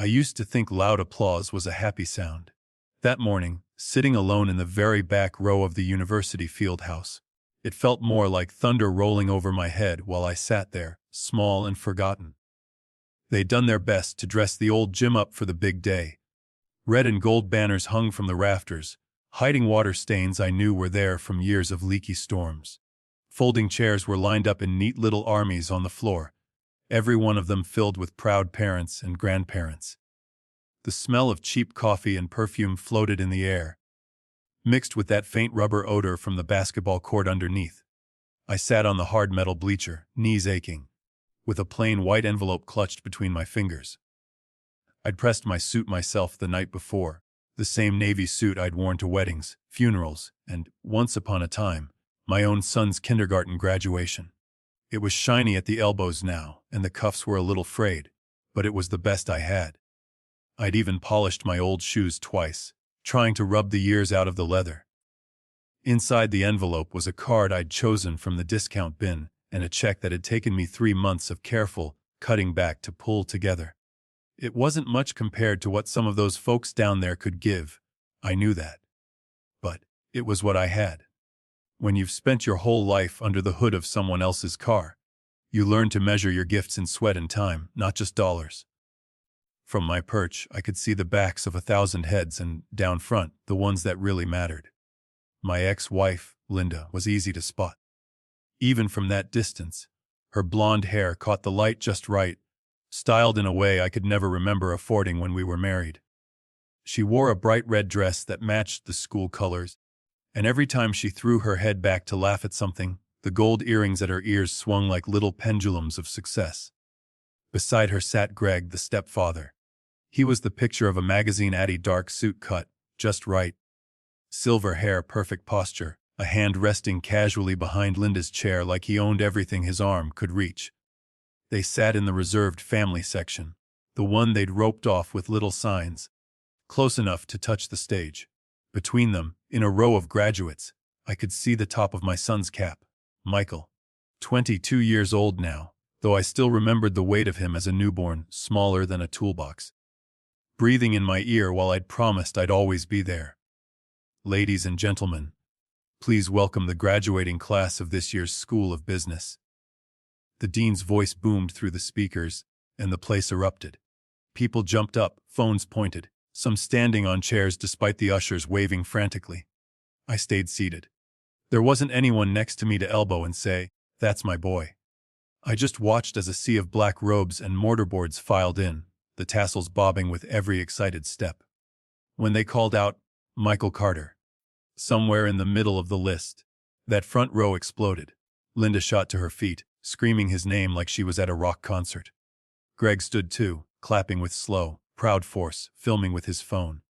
I used to think loud applause was a happy sound. That morning, sitting alone in the very back row of the university field house, it felt more like thunder rolling over my head while I sat there, small and forgotten. They'd done their best to dress the old gym up for the big day. Red and gold banners hung from the rafters, hiding water stains I knew were there from years of leaky storms. Folding chairs were lined up in neat little armies on the floor, every one of them filled with proud parents and grandparents. The smell of cheap coffee and perfume floated in the air, mixed with that faint rubber odor from the basketball court underneath. I sat on the hard metal bleacher, knees aching, with a plain white envelope clutched between my fingers. I'd pressed my suit myself the night before, the same navy suit I'd worn to weddings, funerals, and, once upon a time, my own son's kindergarten graduation. It was shiny at the elbows now, and the cuffs were a little frayed, but it was the best I had. I'd even polished my old shoes twice, trying to rub the years out of the leather. Inside the envelope was a card I'd chosen from the discount bin and a check that had taken me 3 months of careful cutting back to pull together. It wasn't much compared to what some of those folks down there could give, I knew that. But it was what I had. When you've spent your whole life under the hood of someone else's car, you learn to measure your gifts in sweat and time, not just dollars. From my perch, I could see the backs of 1,000 heads and, down front, the ones that really mattered. My ex-wife, Linda, was easy to spot. Even from that distance, her blonde hair caught the light just right, styled in a way I could never remember affording when we were married. She wore a bright red dress that matched the school colors, and every time she threw her head back to laugh at something, the gold earrings at her ears swung like little pendulums of success. Beside her sat Greg, the stepfather. He was the picture of a magazine Addy, dark suit cut, just right. Silver hair, perfect posture, a hand resting casually behind Linda's chair like he owned everything his arm could reach. They sat in the reserved family section, the one they'd roped off with little signs, close enough to touch the stage. Between them, in a row of graduates, I could see the top of my son's cap, Michael. 22 years old now, though I still remembered the weight of him as a newborn, smaller than a toolbox. Breathing in my ear while I'd promised I'd always be there. Ladies and gentlemen, please welcome the graduating class of this year's School of Business. The dean's voice boomed through the speakers, and the place erupted. People jumped up, phones pointed, some standing on chairs despite the ushers waving frantically. I stayed seated. There wasn't anyone next to me to elbow and say, "That's my boy." I just watched as a sea of black robes and mortarboards filed in, the tassels bobbing with every excited step. When they called out, "Michael Carter," somewhere in the middle of the list, that front row exploded. Linda shot to her feet, screaming his name like she was at a rock concert. Greg stood too, clapping with slow, proud force, filming with his phone.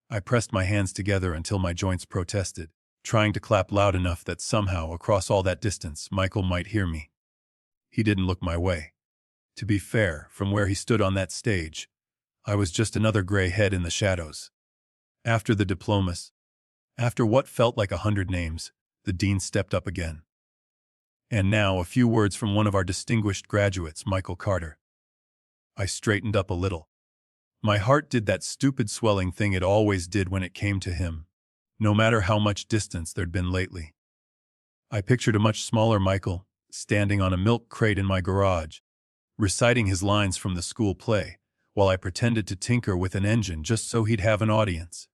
I pressed my hands together until my joints protested, trying to clap loud enough that somehow, across all that distance, Michael might hear me. He didn't look my way. To be fair, from where he stood on that stage, I was just another gray head in the shadows. After the diplomas, after what felt like 100 names, the dean stepped up again. And now a few words from one of our distinguished graduates, Michael Carter. I straightened up a little. My heart did that stupid swelling thing it always did when it came to him, no matter how much distance there'd been lately. I pictured a much smaller Michael, standing on a milk crate in my garage, reciting his lines from the school play, while I pretended to tinker with an engine just so he'd have an audience.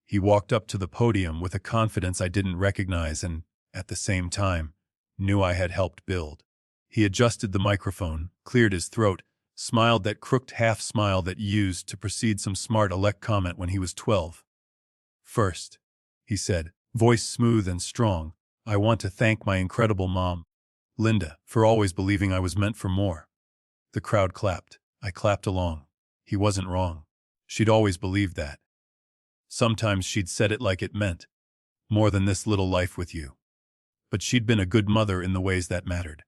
He walked up to the podium with a confidence I didn't recognize and, at the same time, knew I had helped build. He adjusted the microphone, cleared his throat, smiled that crooked half-smile that used to precede some smart elect comment when he was 12. "First," he said, voice smooth and strong, "I want to thank my incredible mom, Linda, for always believing I was meant for more." The crowd clapped. I clapped along. He wasn't wrong. She'd always believed that. Sometimes she'd said it like it meant, "More than this little life with you." But she'd been a good mother in the ways that mattered.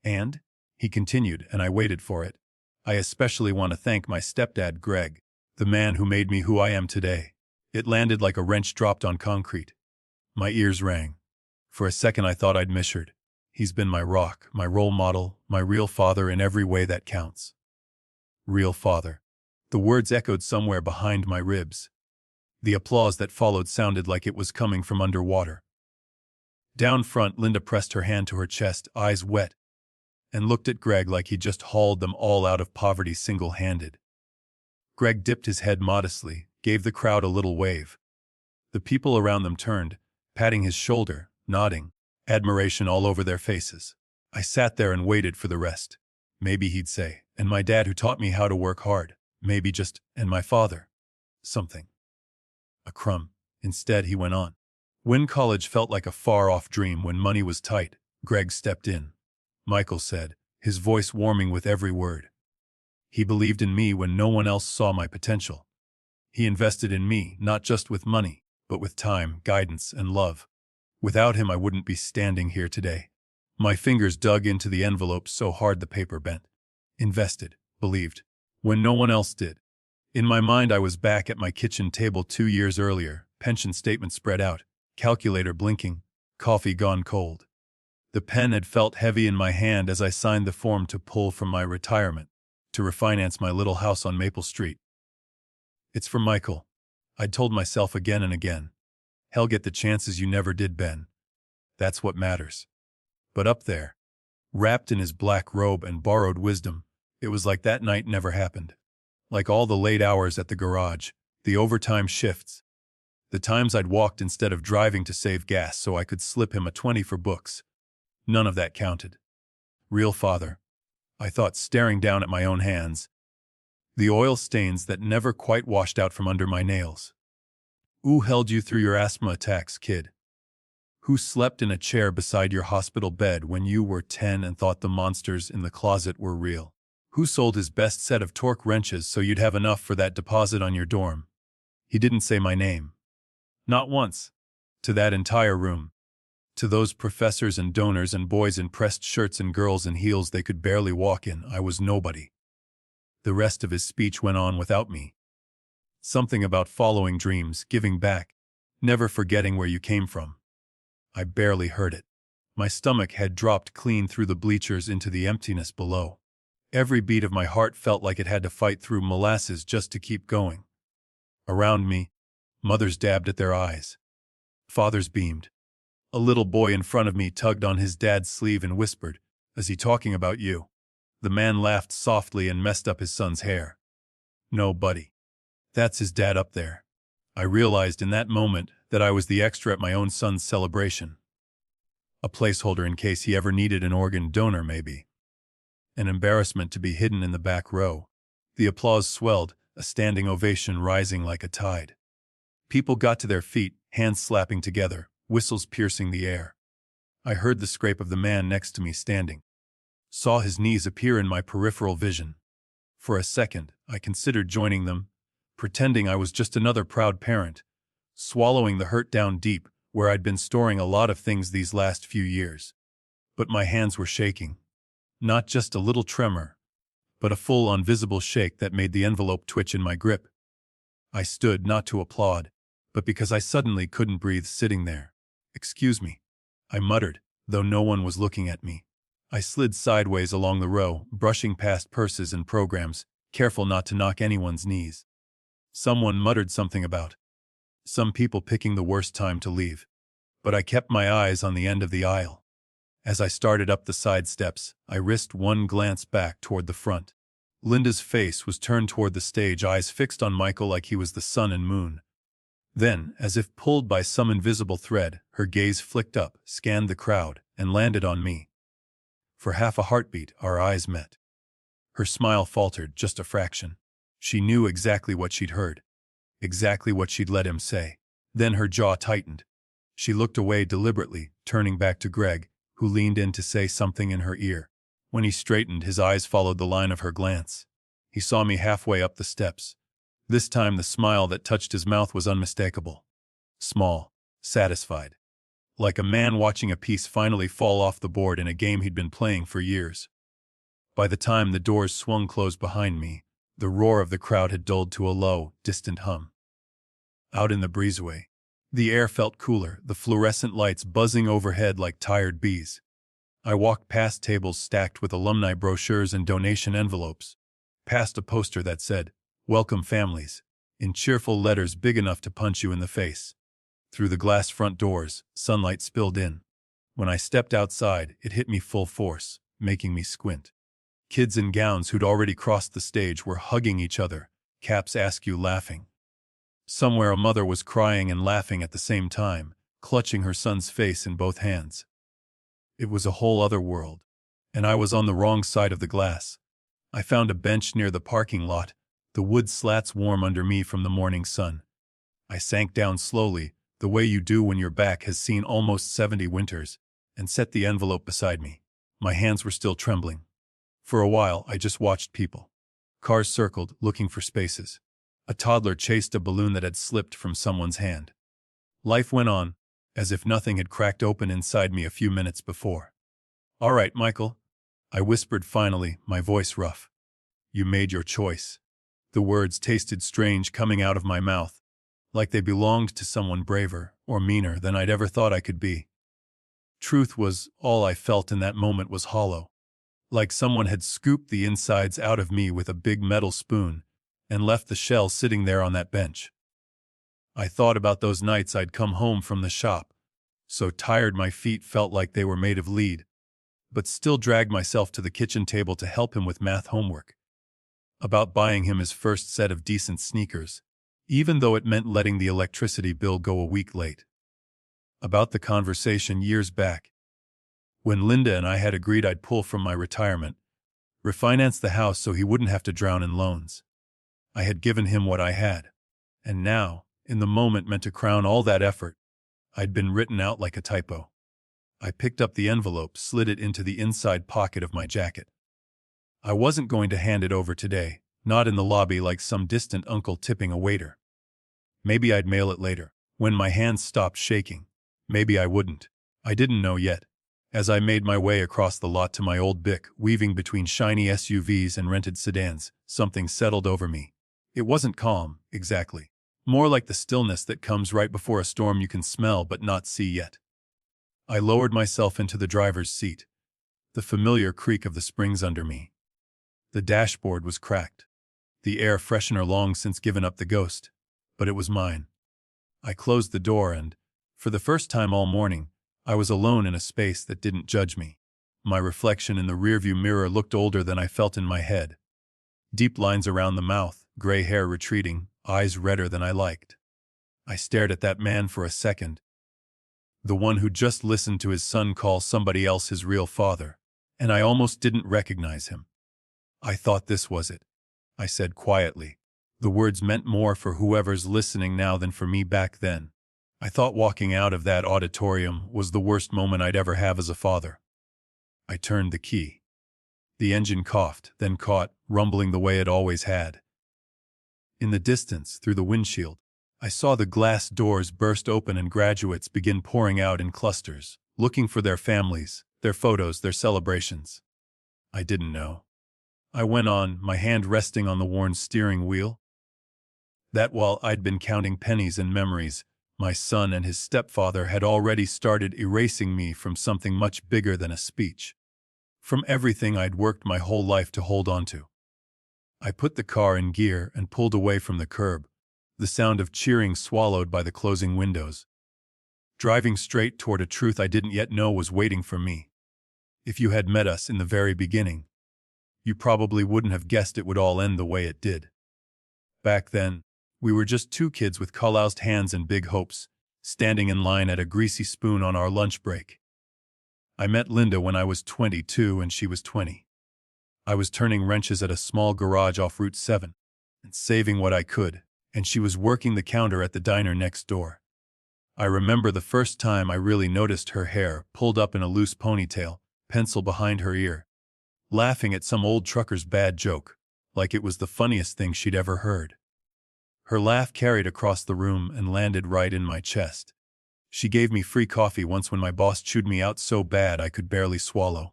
"And," he continued, and I waited for it, "I especially want to thank my stepdad, Greg, the man who made me who I am today." It landed like a wrench dropped on concrete. My ears rang. For a second I thought I'd misheard. He's been my rock, my role model, my real father in every way that counts. Real father. The words echoed somewhere behind my ribs. The applause that followed sounded like it was coming from underwater. Down front, Linda pressed her hand to her chest, eyes wet, and looked at Greg like he'd just hauled them all out of poverty single-handed. Greg dipped his head modestly, gave the crowd a little wave. The people around them turned, patting his shoulder, nodding, admiration all over their faces. I sat there and waited for the rest. Maybe he'd say, "And my dad who taught me how to work hard." Maybe just, "And my father." Something. A crumb. Instead, he went on. When college felt like a far-off dream when money was tight, Greg stepped in. Michael said, his voice warming with every word. He believed in me when no one else saw my potential. He invested in me, not just with money, but with time, guidance, and love. Without him, I wouldn't be standing here today. My fingers dug into the envelope so hard the paper bent. Invested, believed, when no one else did. In my mind, I was back at my kitchen table 2 years earlier, pension statement spread out, calculator blinking, coffee gone cold. The pen had felt heavy in my hand as I signed the form to pull from my retirement, to refinance my little house on Maple Street. "It's for Michael," I'd told myself again and again. "He'll get the chances you never did, Ben. That's what matters." But up there, wrapped in his black robe and borrowed wisdom, it was like that night never happened. Like all the late hours at the garage, the overtime shifts, the times I'd walked instead of driving to save gas so I could slip him a 20 for books. None of that counted. Real father, I thought, staring down at my own hands, the oil stains that never quite washed out from under my nails. Who held you through your asthma attacks, kid? Who slept in a chair beside your hospital bed when you were 10 and thought the monsters in the closet were real? Who sold his best set of torque wrenches so you'd have enough for that deposit on your dorm? He didn't say my name. Not once. To that entire room. To those professors and donors and boys in pressed shirts and girls in heels they could barely walk in, I was nobody. The rest of his speech went on without me. Something about following dreams, giving back, never forgetting where you came from. I barely heard it. My stomach had dropped clean through the bleachers into the emptiness below. Every beat of my heart felt like it had to fight through molasses just to keep going. Around me, mothers dabbed at their eyes. Fathers beamed. A little boy in front of me tugged on his dad's sleeve and whispered, "Is he talking about you?" The man laughed softly and messed up his son's hair. "No, buddy. That's his dad up there." I realized in that moment that I was the extra at my own son's celebration. A placeholder in case he ever needed an organ donor, maybe. An embarrassment to be hidden in the back row. The applause swelled, a standing ovation rising like a tide. People got to their feet, hands slapping together, whistles piercing the air. I heard the scrape of the man next to me standing. Saw his knees appear in my peripheral vision. For a second, I considered joining them, pretending I was just another proud parent, swallowing the hurt down deep, where I'd been storing a lot of things these last few years. But my hands were shaking. Not just a little tremor, but a full invisible shake that made the envelope twitch in my grip. I stood not to applaud, but because I suddenly couldn't breathe sitting there. "Excuse me," I muttered, though no one was looking at me. I slid sideways along the row, brushing past purses and programs, careful not to knock anyone's knees. Someone muttered something about some people picking the worst time to leave, but I kept my eyes on the end of the aisle. As I started up the side steps, I risked one glance back toward the front. Linda's face was turned toward the stage, eyes fixed on Michael like he was the sun and moon. Then, as if pulled by some invisible thread, her gaze flicked up, scanned the crowd, and landed on me. For half a heartbeat, our eyes met. Her smile faltered just a fraction. She knew exactly what she'd heard, exactly what she'd let him say. Then her jaw tightened. She looked away deliberately, turning back to Greg, who leaned in to say something in her ear. When he straightened, his eyes followed the line of her glance. He saw me halfway up the steps. This time the smile that touched his mouth was unmistakable. Small, satisfied. Like a man watching a piece finally fall off the board in a game he'd been playing for years. By the time the doors swung closed behind me, the roar of the crowd had dulled to a low, distant hum. Out in the breezeway, the air felt cooler, the fluorescent lights buzzing overhead like tired bees. I walked past tables stacked with alumni brochures and donation envelopes. past a poster that said, "Welcome families," in cheerful letters big enough to punch you in the face. Through the glass front doors, sunlight spilled in. When I stepped outside, it hit me full force, making me squint. Kids in gowns who'd already crossed the stage were hugging each other, caps askew laughing. Somewhere a mother was crying and laughing at the same time, clutching her son's face in both hands. It was a whole other world, and I was on the wrong side of the glass. I found a bench near the parking lot, the wood slats warm under me from the morning sun. I sank down slowly, the way you do when your back has seen almost 70 winters, and set the envelope beside me. My hands were still trembling. For a while, I just watched people. Cars circled, looking for spaces. A toddler chased a balloon that had slipped from someone's hand. Life went on, as if nothing had cracked open inside me a few minutes before. "All right, Michael," I whispered finally, my voice rough. "You made your choice." The words tasted strange coming out of my mouth, like they belonged to someone braver or meaner than I'd ever thought I could be. Truth was, all I felt in that moment was hollow, like someone had scooped the insides out of me with a big metal spoon and left the shell sitting there on that bench. I thought about those nights I'd come home from the shop, so tired my feet felt like they were made of lead, but still dragged myself to the kitchen table to help him with math homework. About buying him his first set of decent sneakers, even though it meant letting the electricity bill go a week late. About the conversation years back, when Linda and I had agreed I'd pull from my retirement, refinance the house so he wouldn't have to drown in loans. I had given him what I had, and now, in the moment meant to crown all that effort, I'd been written out like a typo. I picked up the envelope, slid it into the inside pocket of my jacket. I wasn't going to hand it over today, not in the lobby like some distant uncle tipping a waiter. Maybe I'd mail it later, when my hands stopped shaking. Maybe I wouldn't. I didn't know yet. As I made my way across the lot to my old Bic, weaving between shiny SUVs and rented sedans, something settled over me. It wasn't calm, exactly. More like the stillness that comes right before a storm you can smell but not see yet. I lowered myself into the driver's seat, the familiar creak of the springs under me. The dashboard was cracked. The air freshener long since given up the ghost, but it was mine. I closed the door and, for the first time all morning, I was alone in a space that didn't judge me. My reflection in the rearview mirror looked older than I felt in my head. Deep lines around the mouth, gray hair retreating, eyes redder than I liked. I stared at that man for a second. The one who just listened to his son call somebody else his real father, and I almost didn't recognize him. "I thought this was it," I said quietly. The words meant more for whoever's listening now than for me back then. I thought walking out of that auditorium was the worst moment I'd ever have as a father. I turned the key. The engine coughed, then caught, rumbling the way it always had. In the distance, through the windshield, I saw the glass doors burst open and graduates begin pouring out in clusters, looking for their families, their photos, their celebrations. I didn't know. I went on, my hand resting on the worn steering wheel. That while I'd been counting pennies and memories, my son and his stepfather had already started erasing me from something much bigger than a speech. From everything I'd worked my whole life to hold on to. I put the car in gear and pulled away from the curb, the sound of cheering swallowed by the closing windows. Driving straight toward a truth I didn't yet know was waiting for me. If you had met us in the very beginning, you probably wouldn't have guessed it would all end the way it did. Back then, we were just two kids with calloused hands and big hopes, standing in line at a greasy spoon on our lunch break. I met Linda when I was 22 and she was 20. I was turning wrenches at a small garage off Route 7 and saving what I could, and she was working the counter at the diner next door. I remember the first time I really noticed her hair pulled up in a loose ponytail, pencil behind her ear, laughing at some old trucker's bad joke, like it was the funniest thing she'd ever heard. Her laugh carried across the room and landed right in my chest. She gave me free coffee once when my boss chewed me out so bad I could barely swallow.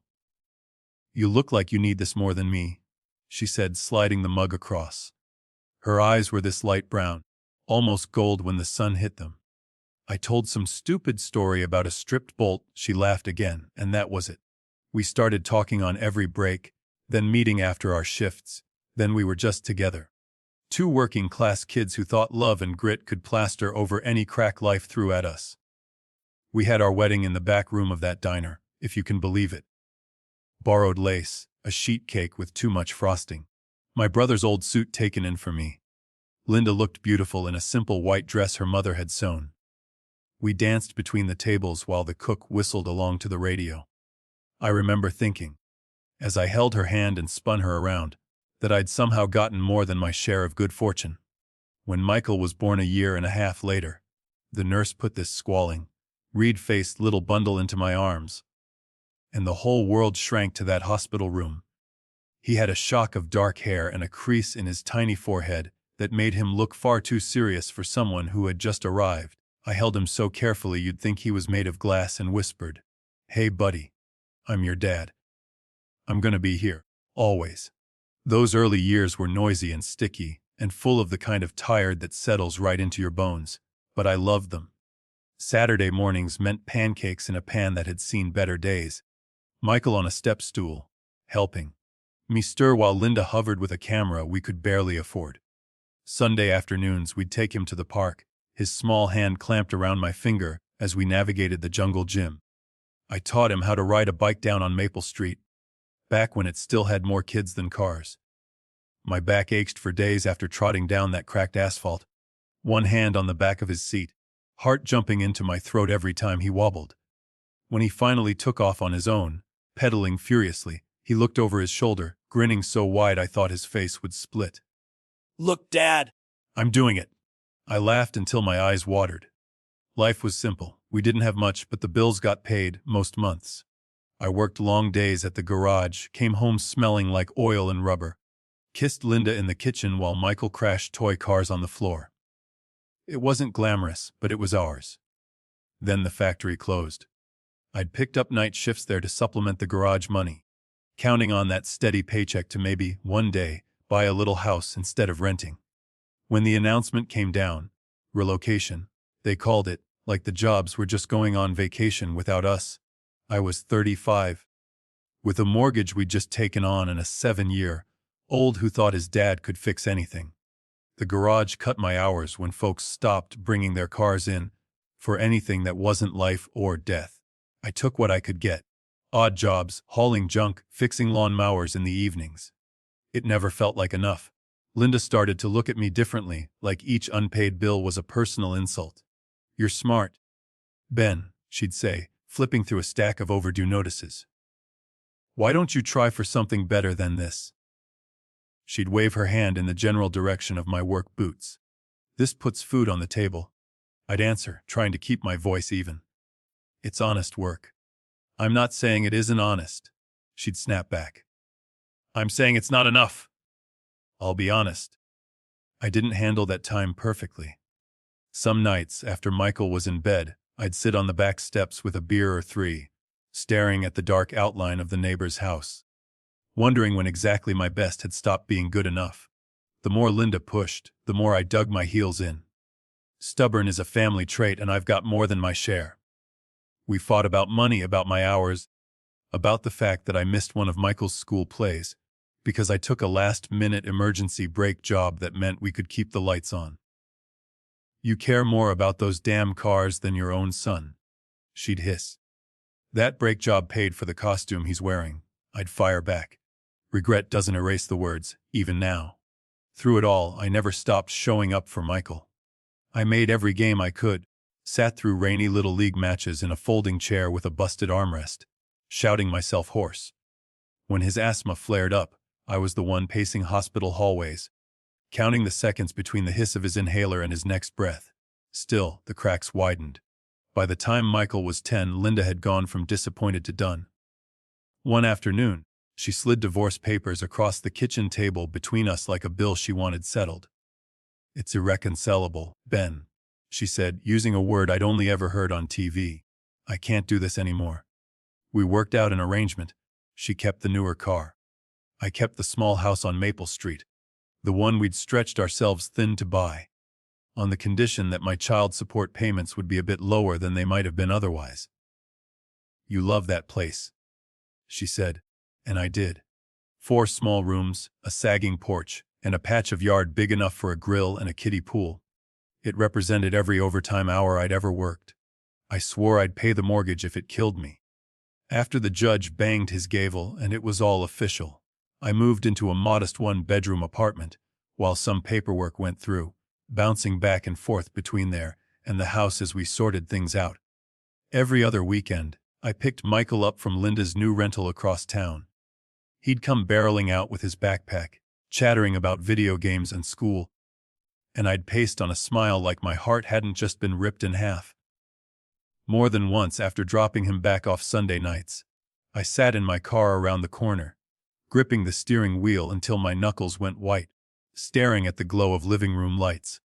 "You look like you need this more than me," she said, sliding the mug across. Her eyes were this light brown, almost gold when the sun hit them. I told some stupid story about a stripped bolt. She laughed again, and that was it. We started talking on every break, then meeting after our shifts, Then we were just together. Two working-class kids who thought love and grit could plaster over any crack life threw at us. We had our wedding in the back room of that diner, if you can believe it. Borrowed lace, a sheet cake with too much frosting. My brother's old suit taken in for me. Linda looked beautiful in a simple white dress her mother had sewn. We danced between the tables while the cook whistled along to the radio. I remember thinking, as I held her hand and spun her around, that I'd somehow gotten more than my share of good fortune. When Michael was born a year and a half later, the nurse put this squalling, reed-faced little bundle into my arms, and the whole world shrank to that hospital room. He had a shock of dark hair and a crease in his tiny forehead that made him look far too serious for someone who had just arrived. I held him so carefully you'd think he was made of glass and whispered, "Hey, buddy. I'm your dad. I'm gonna be here, always." Those early years were noisy and sticky, and full of the kind of tired that settles right into your bones, but I loved them. Saturday mornings meant pancakes in a pan that had seen better days. Michael on a step stool, helping me stir while Linda hovered with a camera we could barely afford. Sunday afternoons we'd take him to the park, his small hand clamped around my finger as we navigated the jungle gym. I taught him how to ride a bike down on Maple Street, back when it still had more kids than cars. My back ached for days after trotting down that cracked asphalt, one hand on the back of his seat, heart jumping into my throat every time he wobbled. When he finally took off on his own, pedaling furiously, he looked over his shoulder, grinning so wide I thought his face would split. "Look, Dad! I'm doing it!" I laughed until my eyes watered. Life was simple. We didn't have much, but the bills got paid most months. I worked long days at the garage, came home smelling like oil and rubber, kissed Linda in the kitchen while Michael crashed toy cars on the floor. It wasn't glamorous, but it was ours. Then the factory closed. I'd picked up night shifts there to supplement the garage money, counting on that steady paycheck to maybe, one day, buy a little house instead of renting. When the announcement came down, relocation, they called it, like the jobs were just going on vacation without us. I was 35. With a mortgage we'd just taken on and a 7-year-old who thought his dad could fix anything. The garage cut my hours when folks stopped bringing their cars in for anything that wasn't life or death. I took what I could get. Odd jobs, hauling junk, fixing lawn mowers in the evenings. It never felt like enough. Linda started to look at me differently, like each unpaid bill was a personal insult. "You're smart, Ben," she'd say, flipping through a stack of overdue notices. "Why don't you try for something better than this?" She'd wave her hand in the general direction of my work boots. "This puts food on the table," I'd answer, trying to keep my voice even. "It's honest work." "I'm not saying it isn't honest," she'd snap back. "I'm saying it's not enough." I'll be honest. I didn't handle that time perfectly. Some nights, after Michael was in bed, I'd sit on the back steps with a beer or three, staring at the dark outline of the neighbor's house, wondering when exactly my best had stopped being good enough. The more Linda pushed, the more I dug my heels in. Stubborn is a family trait, and I've got more than my share. We fought about money, about my hours, about the fact that I missed one of Michael's school plays, because I took a last-minute emergency break job that meant we could keep the lights on. "You care more about those damn cars than your own son," she'd hiss. "That break job paid for the costume he's wearing," I'd fire back. Regret doesn't erase the words, even now. Through it all, I never stopped showing up for Michael. I made every game I could, sat through rainy Little League matches in a folding chair with a busted armrest, shouting myself hoarse. When his asthma flared up, I was the one pacing hospital hallways, counting the seconds between the hiss of his inhaler and his next breath. Still, the cracks widened. By the time Michael was 10, Linda had gone from disappointed to done. One afternoon, she slid divorce papers across the kitchen table between us like a bill she wanted settled. "It's irreconcilable, Ben," she said, using a word I'd only ever heard on TV. "I can't do this anymore." We worked out an arrangement. She kept the newer car. I kept the small house on Maple Street, the one we'd stretched ourselves thin to buy, on the condition that my child support payments would be a bit lower than they might have been otherwise. "You love that place," she said, and I did. 4 small rooms, a sagging porch, and a patch of yard big enough for a grill and a kiddie pool. It represented every overtime hour I'd ever worked. I swore I'd pay the mortgage if it killed me. After the judge banged his gavel and it was all official, I moved into a modest one-bedroom apartment, while some paperwork went through, bouncing back and forth between there and the house as we sorted things out. Every other weekend, I picked Michael up from Linda's new rental across town. He'd come barreling out with his backpack, chattering about video games and school, and I'd paste on a smile like my heart hadn't just been ripped in half. More than once after dropping him back off Sunday nights, I sat in my car around the corner, gripping the steering wheel until my knuckles went white, staring at the glow of living room lights.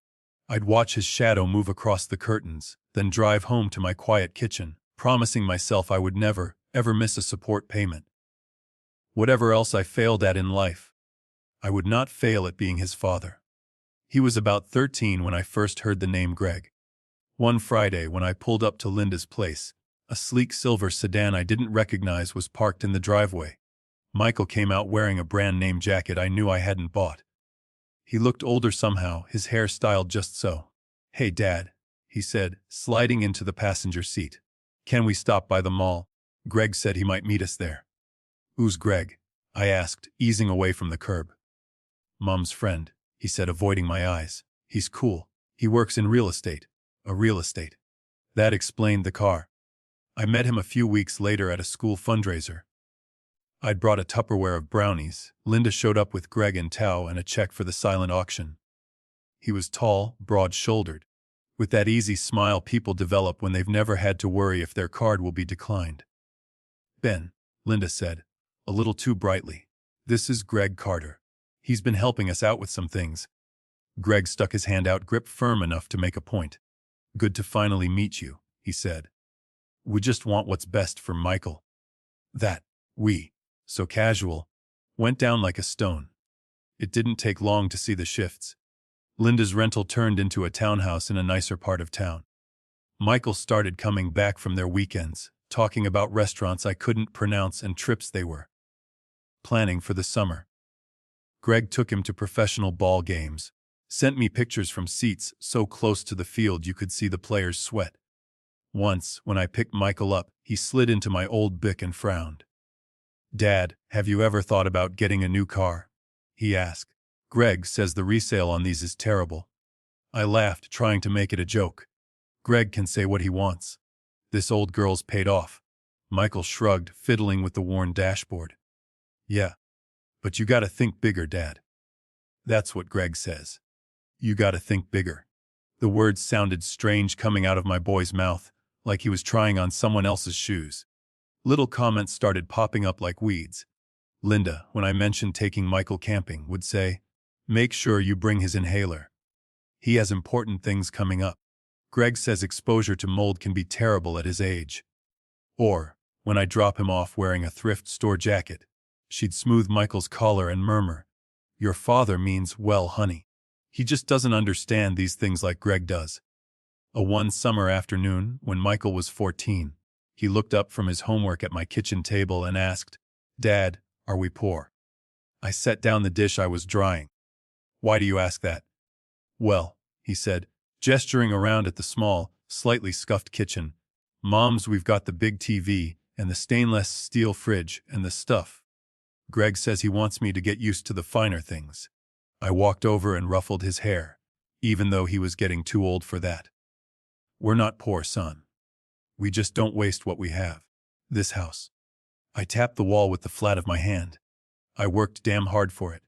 I'd watch his shadow move across the curtains, then drive home to my quiet kitchen, promising myself I would never, ever miss a support payment. Whatever else I failed at in life, I would not fail at being his father. He was about 13 when I first heard the name Greg. One Friday when I pulled up to Linda's place, a sleek silver sedan I didn't recognize was parked in the driveway. Michael came out wearing a brand-name jacket I knew I hadn't bought. He looked older somehow, his hair styled just so. "Hey, Dad," he said, sliding into the passenger seat. "Can we stop by the mall? Greg said he might meet us there." "Who's Greg?" I asked, easing away from the curb. "Mom's friend," he said, avoiding my eyes. "He's cool. He works in real estate." "A real estate." That explained the car. I met him a few weeks later at a school fundraiser. I'd brought a Tupperware of brownies. Linda showed up with Greg and Tao and a check for the silent auction. He was tall, broad-shouldered, with that easy smile people develop when they've never had to worry if their card will be declined. "Ben," Linda said, a little too brightly. "This is Greg Carter. He's been helping us out with some things." Greg stuck his hand out, grip firm enough to make a point. "Good to finally meet you," he said. "We just want what's best for Michael." That, so casual, went down like a stone. It didn't take long to see the shifts. Linda's rental turned into a townhouse in a nicer part of town. Michael started coming back from their weekends, talking about restaurants I couldn't pronounce and trips they were planning for the summer. Greg took him to professional ball games, sent me pictures from seats so close to the field you could see the players sweat. Once, when I picked Michael up, he slid into my old Bic and frowned. "Dad, have you ever thought about getting a new car?" he asked. "Greg says the resale on these is terrible." I laughed, trying to make it a joke. Greg can say what he wants. This old girl's paid off. Michael shrugged, fiddling with the worn dashboard. "Yeah, but you gotta think bigger, Dad." "That's what Greg says. You gotta think bigger." The words sounded strange coming out of my boy's mouth, like he was trying on someone else's shoes. Little comments started popping up like weeds. Linda, when I mentioned taking Michael camping, would say, "Make sure you bring his inhaler. He has important things coming up. Greg says exposure to mold can be terrible at his age." Or, when I drop him off wearing a thrift store jacket, she'd smooth Michael's collar and murmur, "Your father means well, honey. He just doesn't understand these things like Greg does." One summer afternoon, when Michael was 14, he looked up from his homework at my kitchen table and asked, "Dad, are we poor?" I set down the dish I was drying. "Why do you ask that?" "Well," he said, gesturing around at the small, slightly scuffed kitchen, "Moms, we've got the big TV and the stainless steel fridge and the stuff. Greg says he wants me to get used to the finer things." I walked over and ruffled his hair, even though he was getting too old for that. "We're not poor, son. We just don't waste what we have. This house." I tapped the wall with the flat of my hand. "I worked damn hard for it.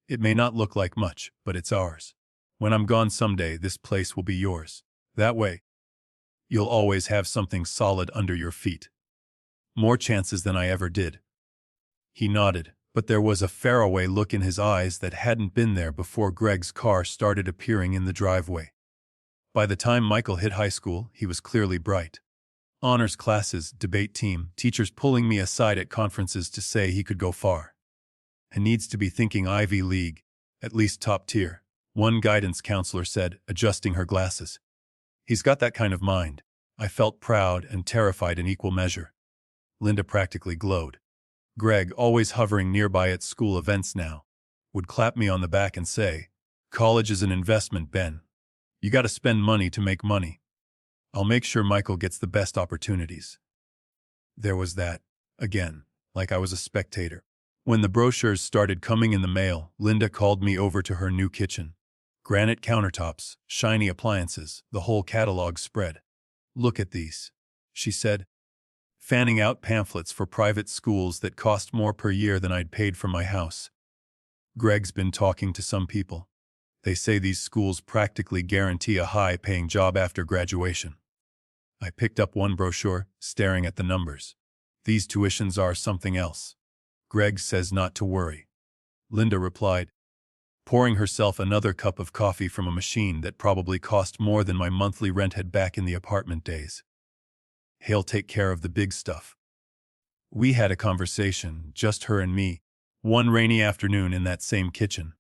It may not look like much, but it's ours. When I'm gone someday, this place will be yours. That way, you'll always have something solid under your feet." More chances than I ever did. He nodded, but there was a faraway look in his eyes that hadn't been there before Greg's car started appearing in the driveway. By the time Michael hit high school, he was clearly bright. Honors classes, debate team, teachers pulling me aside at conferences to say he could go far. "He needs to be thinking Ivy League, at least top tier," one guidance counselor said, adjusting her glasses. "He's got that kind of mind." I felt proud and terrified in equal measure. Linda practically glowed. Greg, always hovering nearby at school events now, would clap me on the back and say, "College is an investment, Ben. You gotta spend money to make money. I'll make sure Michael gets the best opportunities." There was that, again, like I was a spectator. When the brochures started coming in the mail, Linda called me over to her new kitchen. Granite countertops, shiny appliances, the whole catalog spread. "Look at these," she said, fanning out pamphlets for private schools that cost more per year than I'd paid for my house. "Greg's been talking to some people. They say these schools practically guarantee a high-paying job after graduation." I picked up one brochure, staring at the numbers. "These tuitions are something else. Greg says not to worry," Linda replied, pouring herself another cup of coffee from a machine that probably cost more than my monthly rent had back in the apartment days. "He'll take care of the big stuff." We had a conversation, just her and me, one rainy afternoon in that same kitchen.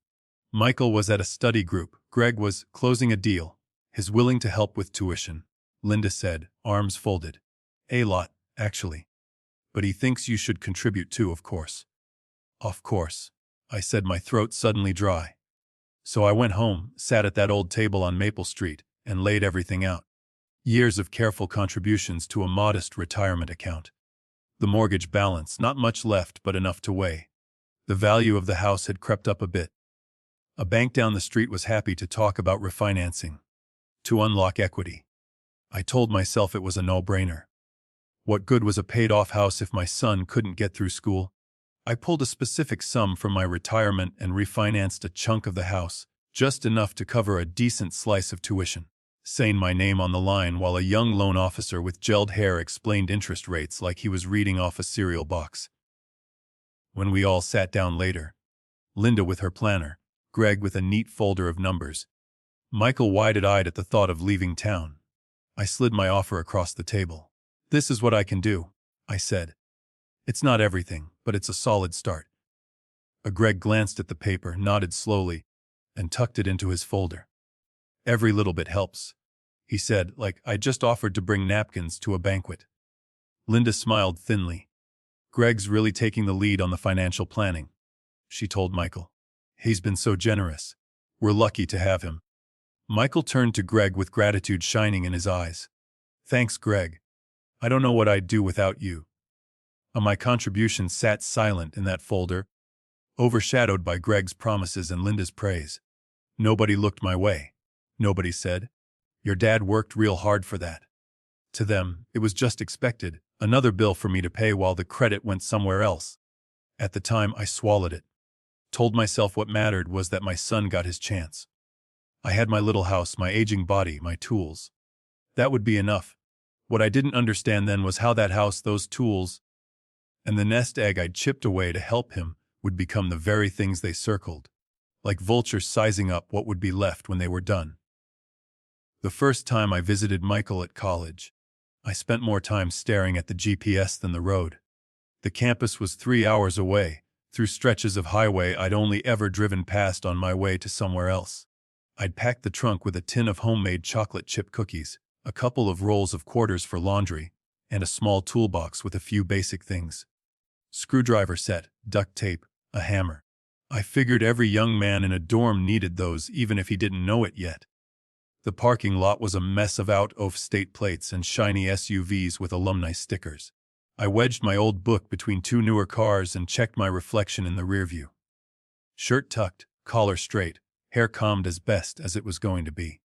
Michael was at a study group. Greg was closing a deal. "He's willing to help with tuition," Linda said, arms folded. "A lot, actually. But he thinks you should contribute too, of course." "Of course," I said, my throat suddenly dry. So I went home, sat at that old table on Maple Street, and laid everything out. Years of careful contributions to a modest retirement account. The mortgage balance, not much left but enough to weigh. The value of the house had crept up a bit. A bank down the street was happy to talk about refinancing, to unlock equity. I told myself it was a no-brainer. What good was a paid-off house if my son couldn't get through school? I pulled a specific sum from my retirement and refinanced a chunk of the house, just enough to cover a decent slice of tuition, saying my name on the line while a young loan officer with gelled hair explained interest rates like he was reading off a cereal box. When we all sat down later, Linda with her planner, Greg with a neat folder of numbers, Michael wide-eyed at the thought of leaving town, I slid my offer across the table. "This is what I can do," I said. "It's not everything, but it's a solid start." Greg glanced at the paper, nodded slowly, and tucked it into his folder. "Every little bit helps," he said, like I just offered to bring napkins to a banquet. Linda smiled thinly. "Greg's really taking the lead on the financial planning," she told Michael. "He's been so generous. We're lucky to have him." Michael turned to Greg with gratitude shining in his eyes. "Thanks, Greg. I don't know what I'd do without you." My contribution sat silent in that folder, overshadowed by Greg's promises and Linda's praise. Nobody looked my way. Nobody said, "Your dad worked real hard for that." To them, it was just expected, another bill for me to pay while the credit went somewhere else. At the time, I swallowed it. Told myself what mattered was that my son got his chance. I had my little house, my aging body, my tools. That would be enough. What I didn't understand then was how that house, those tools, and the nest egg I'd chipped away to help him would become the very things they circled, like vultures sizing up what would be left when they were done. The first time I visited Michael at college, I spent more time staring at the GPS than the road. The campus was 3 hours away, through stretches of highway I'd only ever driven past on my way to somewhere else. I'd packed the trunk with a tin of homemade chocolate chip cookies, a couple of rolls of quarters for laundry, and a small toolbox with a few basic things. Screwdriver set, duct tape, a hammer. I figured every young man in a dorm needed those even if he didn't know it yet. The parking lot was a mess of out-of-state plates and shiny SUVs with alumni stickers. I wedged my old book between two newer cars and checked my reflection in the rearview. Shirt tucked, collar straight, hair combed as best as it was going to be.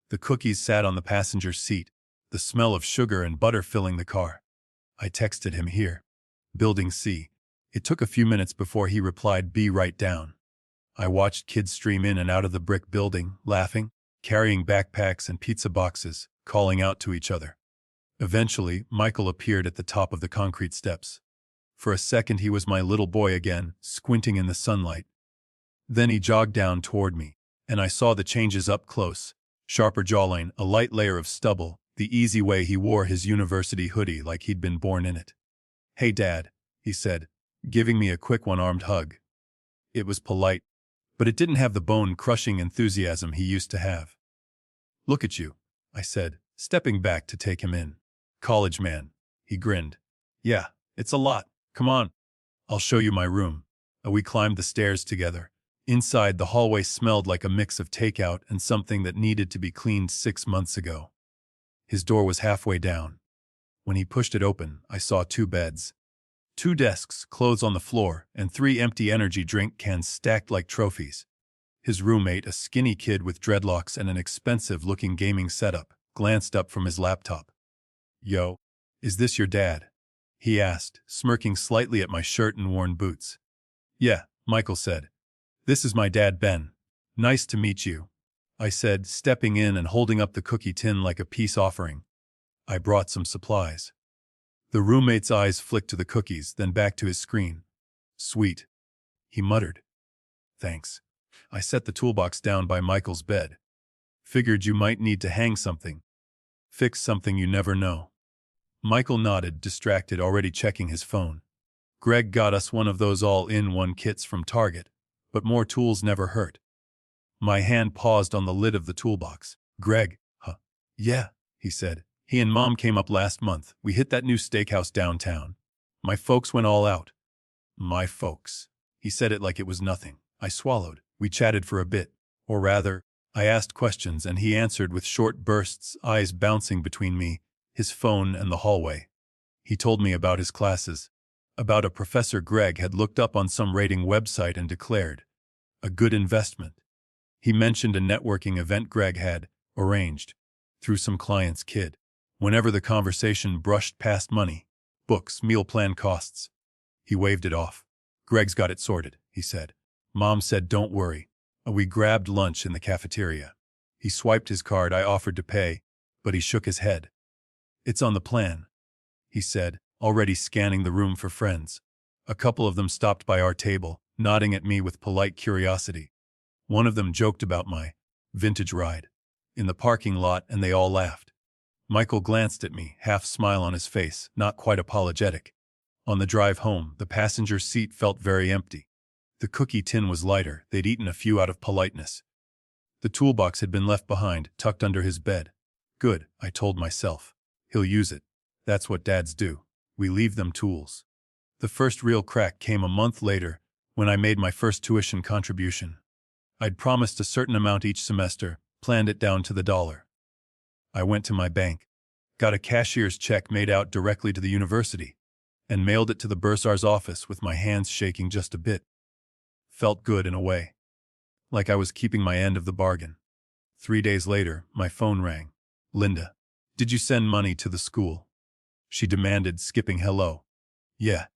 The cookies sat on the passenger seat, the smell of sugar and butter filling the car. I texted him here. Building C. It took a few minutes before he replied, "Be right down." I watched kids stream in and out of the brick building, laughing, carrying backpacks and pizza boxes, calling out to each other. Eventually, Michael appeared at the top of the concrete steps. For a second he was my little boy again, squinting in the sunlight. Then he jogged down toward me, and I saw the changes up close. Sharper jawline, a light layer of stubble, the easy way he wore his university hoodie like he'd been born in it. "Hey, Dad," he said, giving me a quick one-armed hug. It was polite, but it didn't have the bone-crushing enthusiasm he used to have. "Look at you," I said, stepping back to take him in. "College man," he grinned. "Yeah, it's a lot. Come on. I'll show you my room. We climbed the stairs together. Inside, the hallway smelled like a mix of takeout and something that needed to be cleaned 6 months ago. His door was halfway down. When he pushed it open, I saw 2 beds. 2 desks, clothes on the floor, and 3 empty energy drink cans stacked like trophies. His roommate, a skinny kid with dreadlocks and an expensive-looking gaming setup, glanced up from his laptop. "Yo, is this your dad?" he asked, smirking slightly at my shirt and worn boots. "Yeah," Michael said. "This is my dad, Ben. Nice to meet you," I said, stepping in and holding up the cookie tin like a peace offering. "I brought some supplies." The roommate's eyes flicked to the cookies, then back to his screen. "Sweet," he muttered. "Thanks." I set the toolbox down by Michael's bed. "Figured you might need to hang something. Fix something, you never know." Michael nodded, distracted, already checking his phone. "Greg got us one of those all-in-one kits from Target, but more tools never hurt." My hand paused on the lid of the toolbox. "Greg, huh?" "Yeah," he said. "He and Mom came up last month. We hit that new steakhouse downtown. My folks went all out." "My folks." He said it like it was nothing. I swallowed. We chatted for a bit. Or rather, I asked questions and he answered with short bursts, eyes bouncing between me, his phone, and the hallway. He told me about his classes. About a professor Greg had looked up on some rating website and declared a good investment. He mentioned a networking event Greg had arranged through some client's kid. Whenever the conversation brushed past money, books, meal plan costs, he waved it off. "Greg's got it sorted," he said. "Mom said don't worry." We grabbed lunch in the cafeteria. He swiped his card. I offered to pay, but he shook his head. "It's on the plan," he said, already scanning the room for friends. A couple of them stopped by our table, nodding at me with polite curiosity. One of them joked about my vintage ride in the parking lot, and they all laughed. Michael glanced at me, half smile on his face, not quite apologetic. On the drive home, the passenger seat felt very empty. The cookie tin was lighter. They'd eaten a few out of politeness. The toolbox had been left behind, tucked under his bed. Good, I told myself. He'll use it. That's what dads do. We leave them tools. The first real crack came a month later, when I made my first tuition contribution. I'd promised a certain amount each semester, planned it down to the dollar. I went to my bank, got a cashier's check made out directly to the university, and mailed it to the bursar's office with my hands shaking just a bit. Felt good in a way. Like I was keeping my end of the bargain. 3 days later, my phone rang. "Linda, did you send money to the school?" she demanded, skipping hello. "Yeah,"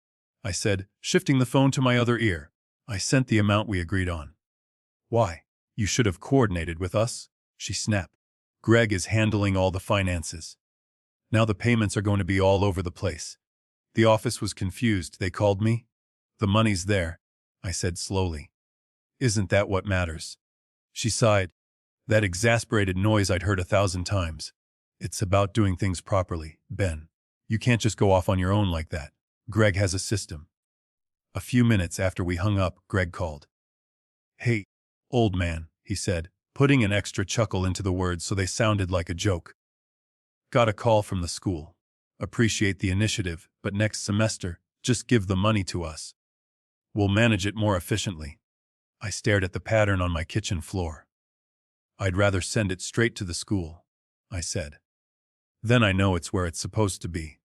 I said, shifting the phone to my other ear. "I sent the amount we agreed on." "Why? You should have coordinated with us," she snapped. "Greg is handling all the finances. Now the payments are going to be all over the place." The office was confused. "They called me?" "The money's there," I said slowly. "Isn't that what matters?" She sighed. That exasperated noise I'd heard 1,000 times. "It's about doing things properly, Ben. You can't just go off on your own like that. Greg has a system." A few minutes after we hung up, Greg called. "Hey, old man," he said, putting an extra chuckle into the words so they sounded like a joke. "Got a call from the school. Appreciate the initiative, but next semester, just give the money to us. We'll manage it more efficiently." I stared at the pattern on my kitchen floor. "I'd rather send it straight to the school," I said. "Then I know it's where it's supposed to be."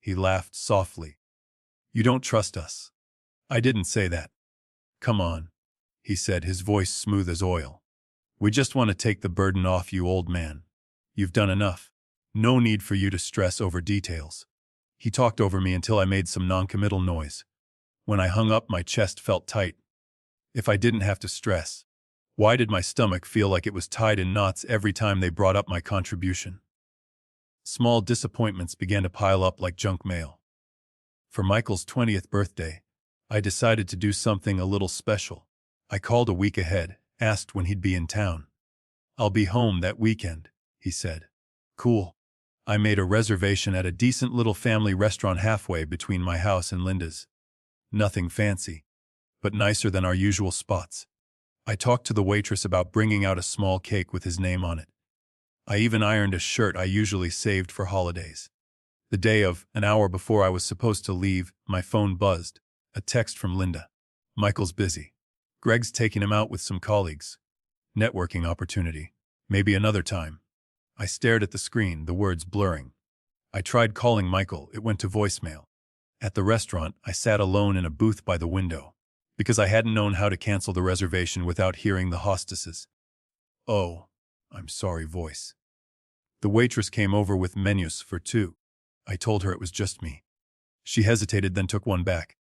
He laughed softly. "You don't trust us." I didn't say that. "Come on," he said, his voice smooth as oil. "We just want to take the burden off you, old man. You've done enough. No need for you to stress over details." He talked over me until I made some noncommittal noise. When I hung up, my chest felt tight. If I didn't have to stress, why did my stomach feel like it was tied in knots every time they brought up my contribution? Small disappointments began to pile up like junk mail. For Michael's 20th birthday, I decided to do something a little special. I called a week ahead, asked when he'd be in town. "I'll be home that weekend," he said. "Cool." I made a reservation at a decent little family restaurant halfway between my house and Linda's. Nothing fancy, but nicer than our usual spots. I talked to the waitress about bringing out a small cake with his name on it. I even ironed a shirt I usually saved for holidays. The day of, an hour before I was supposed to leave, my phone buzzed. A text from Linda. Michael's busy. Greg's taking him out with some colleagues. Networking opportunity. Maybe another time. I stared at the screen, the words blurring. I tried calling Michael, it went to voicemail. At the restaurant, I sat alone in a booth by the window, because I hadn't known how to cancel the reservation without hearing the hostess's "Oh, I'm sorry" voice. The waitress came over with menus for two. I told her it was just me. She hesitated, then took one back.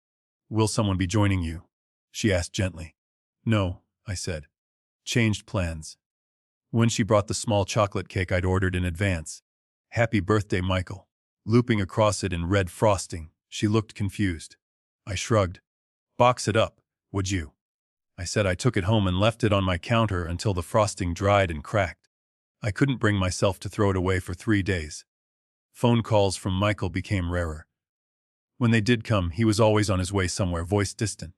"Will someone be joining you?" she asked gently. "No," I said. Changed plans. When she brought the small chocolate cake I'd ordered in advance, "Happy birthday, Michael," looping across it in red frosting, she looked confused. I shrugged. "Box it up, would you?" I said. I took it home and left it on my counter until the frosting dried and cracked. I couldn't bring myself to throw it away for 3 days. Phone calls from Michael became rarer. When they did come, he was always on his way somewhere, voice distant.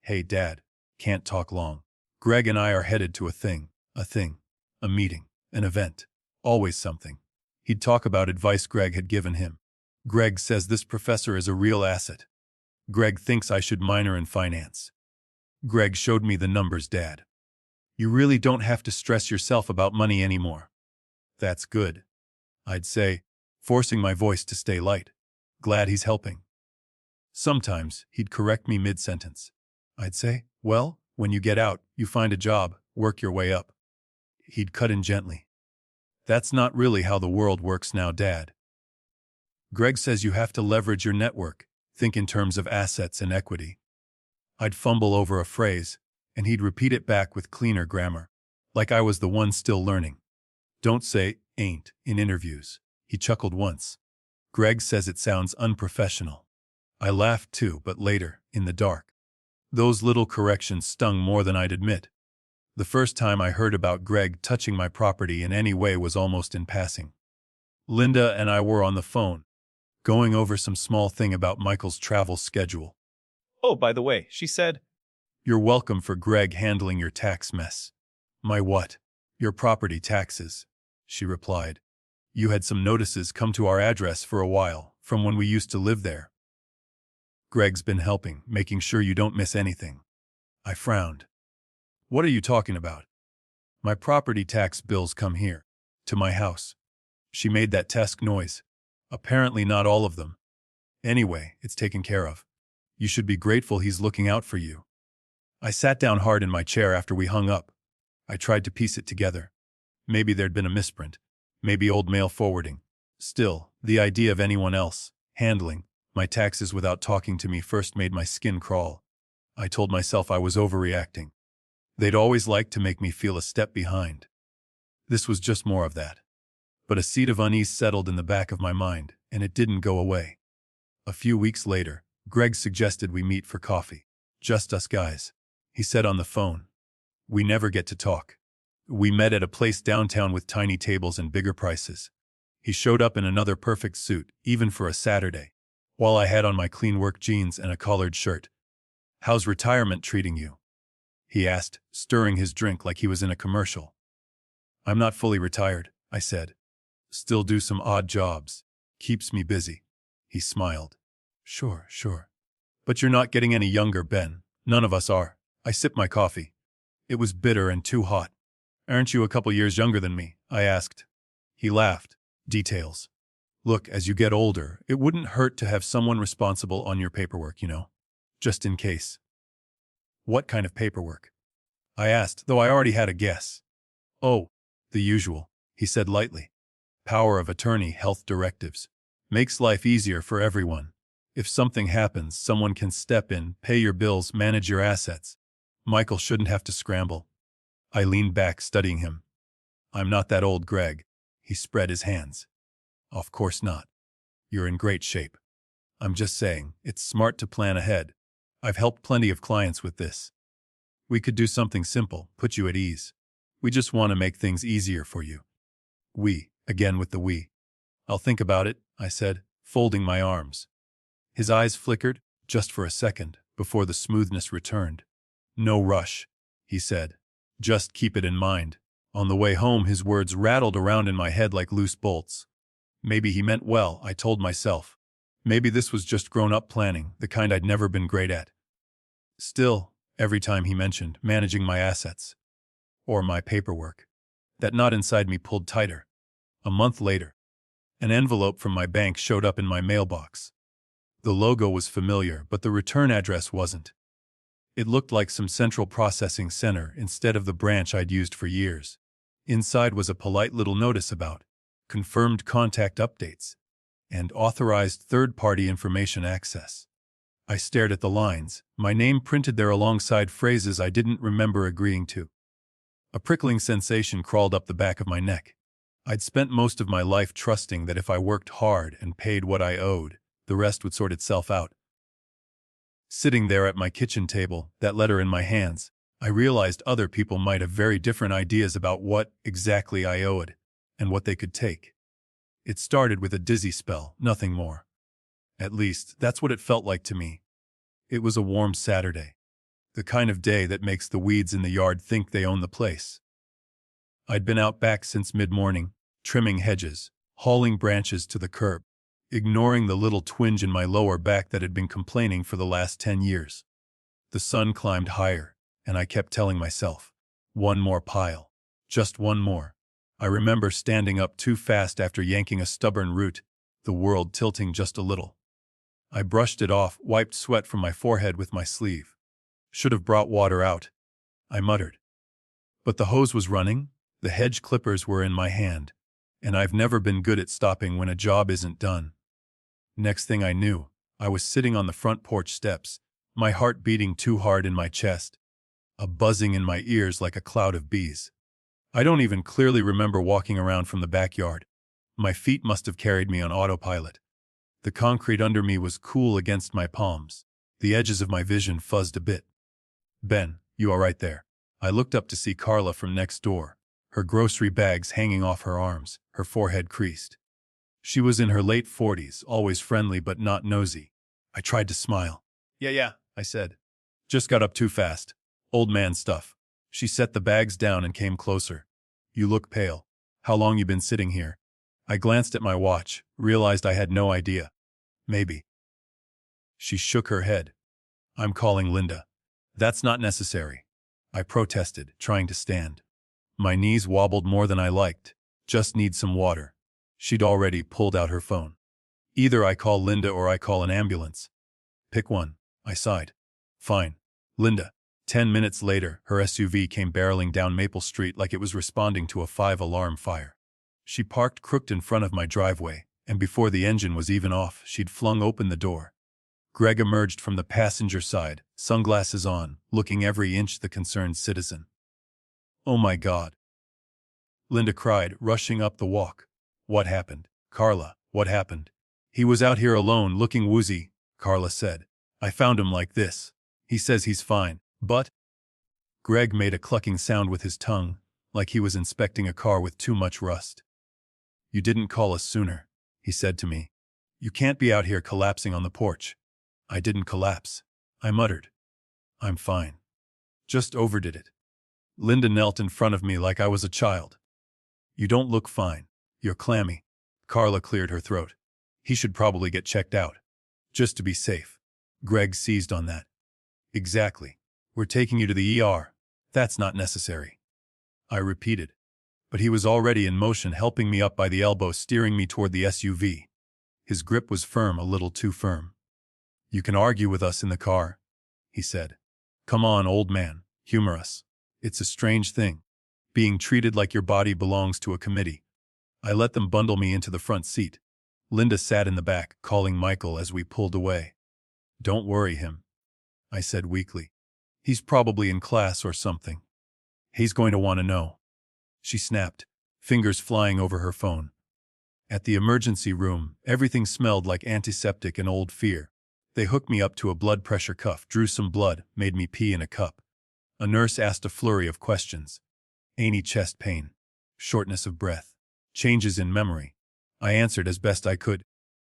"Hey, Dad. Can't talk long. Greg and I are headed to a meeting, an event. Always something." He'd talk about advice Greg had given him. "Greg says this professor is a real asset. Greg thinks I should minor in finance. Greg showed me the numbers, Dad. You really don't have to stress yourself about money anymore." "That's good," I'd say, forcing my voice to stay light. "Glad he's helping." Sometimes he'd correct me mid-sentence. I'd say, "Well, when you get out, you find a job, work your way up." He'd cut in gently. "That's not really how the world works now, Dad. Greg says you have to leverage your network, think in terms of assets and equity." I'd fumble over a phrase, and he'd repeat it back with cleaner grammar, like I was the one still learning. "Don't say ain't in interviews." He chuckled once. "Greg says it sounds unprofessional." I laughed too, but later, in the dark. Those little corrections stung more than I'd admit. The first time I heard about Greg touching my property in any way was almost in passing. Linda and I were on the phone, going over some small thing about Michael's travel schedule. "Oh, by the way," she said. "You're welcome for Greg handling your tax mess." "My what?" "Your property taxes," she replied. "You had some notices come to our address for a while, from when we used to live there. Greg's been helping, making sure you don't miss anything." I frowned. "What are you talking about?" "My property tax bills come here, to my house." She made that tusk noise. "Apparently not all of them. Anyway, it's taken care of. You should be grateful he's looking out for you." I sat down hard in my chair after we hung up. I tried to piece it together. Maybe there'd been a misprint. Maybe old mail forwarding. Still, the idea of anyone else handling my taxes without talking to me first made my skin crawl. I told myself I was overreacting. They'd always liked to make me feel a step behind. This was just more of that. But a seed of unease settled in the back of my mind, and it didn't go away. A few weeks later, Greg suggested we meet for coffee. "Just us guys," he said on the phone. "We never get to talk." We met at a place downtown with tiny tables and bigger prices. He showed up in another perfect suit, even for a Saturday, while I had on my clean work jeans and a collared shirt. "How's retirement treating you?" he asked, stirring his drink like he was in a commercial. "I'm not fully retired," I said. "Still do some odd jobs. Keeps me busy." He smiled. Sure. But you're not getting any younger, Ben. None of us are." I sipped my coffee. It was bitter and too hot. "Aren't you a couple years younger than me?" I asked. He laughed. "Details. Look, as you get older, it wouldn't hurt to have someone responsible on your paperwork, you know. Just in case." "What kind of paperwork?" I asked, though I already had a guess. "Oh, the usual," he said lightly. "Power of attorney, health directives. Makes life easier for everyone. If something happens, someone can step in, pay your bills, manage your assets. Michael shouldn't have to scramble." I leaned back, studying him. "I'm not that old, Greg." He spread his hands. "Of course not. You're in great shape. I'm just saying, it's smart to plan ahead. I've helped plenty of clients with this. We could do something simple, put you at ease. We just want to make things easier for you." "We," again with the we. "I'll think about it," I said, folding my arms. His eyes flickered, just for a second, before the smoothness returned. "No rush," he said. "Just keep it in mind." On the way home, his words rattled around in my head like loose bolts. Maybe he meant well, I told myself. Maybe this was just grown-up planning, the kind I'd never been great at. Still, every time he mentioned managing my assets or my paperwork, that knot inside me pulled tighter. A month later, an envelope from my bank showed up in my mailbox. The logo was familiar, but the return address wasn't. It looked like some central processing center instead of the branch I'd used for years. Inside was a polite little notice about confirmed contact updates and authorized third-party information access. I stared at the lines, my name printed there alongside phrases I didn't remember agreeing to. A prickling sensation crawled up the back of my neck. I'd spent most of my life trusting that if I worked hard and paid what I owed, the rest would sort itself out. Sitting there at my kitchen table, that letter in my hands, I realized other people might have very different ideas about what exactly I owed and what they could take. It started with a dizzy spell, nothing more. At least, that's what it felt like to me. It was a warm Saturday, the kind of day that makes the weeds in the yard think they own the place. I'd been out back since mid-morning, trimming hedges, hauling branches to the curb, ignoring the little twinge in my lower back that had been complaining for the last 10 years. The sun climbed higher, and I kept telling myself, one more pile, just one more. I remember standing up too fast after yanking a stubborn root, the world tilting just a little. I brushed it off, wiped sweat from my forehead with my sleeve. Should have brought water out, I muttered. But the hose was running, the hedge clippers were in my hand, and I've never been good at stopping when a job isn't done. Next thing I knew, I was sitting on the front porch steps, my heart beating too hard in my chest, a buzzing in my ears like a cloud of bees. I don't even clearly remember walking around from the backyard. My feet must have carried me on autopilot. The concrete under me was cool against my palms. The edges of my vision fuzzed a bit. "Ben, you are right there." I looked up to see Carla from next door, her grocery bags hanging off her arms, her forehead creased. She was in her late 40s, always friendly but not nosy. I tried to smile. Yeah, I said. Just got up too fast. Old man stuff. She set the bags down and came closer. "You look pale. How long you been sitting here?" I glanced at my watch, realized I had no idea. "Maybe." She shook her head. "I'm calling Linda." "That's not necessary," I protested, trying to stand. My knees wobbled more than I liked. "Just need some water." She'd already pulled out her phone. "Either I call Linda or I call an ambulance." "Pick one," I sighed. "Fine. Linda." 10 minutes later, her SUV came barreling down Maple Street like it was responding to a 5-alarm fire. She parked crooked in front of my driveway, and before the engine was even off, she'd flung open the door. Greg emerged from the passenger side, sunglasses on, looking every inch the concerned citizen. "Oh my God," Linda cried, rushing up the walk. "What happened? Carla, what happened?" "He was out here alone, looking woozy," Carla said. "I found him like this. He says he's fine, but—" Greg made a clucking sound with his tongue, like he was inspecting a car with too much rust. "You didn't call us sooner," he said to me. "You can't be out here collapsing on the porch." "I didn't collapse," I muttered. "I'm fine. Just overdid it." Linda knelt in front of me like I was a child. "You don't look fine. You're clammy." Carla cleared her throat. "He should probably get checked out. Just to be safe." Greg seized on that. "Exactly. We're taking you to the ER. That's not necessary," I repeated. But he was already in motion, helping me up by the elbow, steering me toward the SUV. His grip was firm, a little too firm. "You can argue with us in the car," he said. "Come on, old man, humor us. It's a strange thing, being treated like your body belongs to a committee." I let them bundle me into the front seat. Linda sat in the back, calling Michael as we pulled away. "Don't worry him," I said weakly. "He's probably in class or something. He's going to want to know." She snapped, fingers flying over her phone. At the emergency room, everything smelled like antiseptic and old fear. They hooked me up to a blood pressure cuff, drew some blood, made me pee in a cup. A nurse asked a flurry of questions. Any chest pain, shortness of breath, changes in memory. I answered as best I could,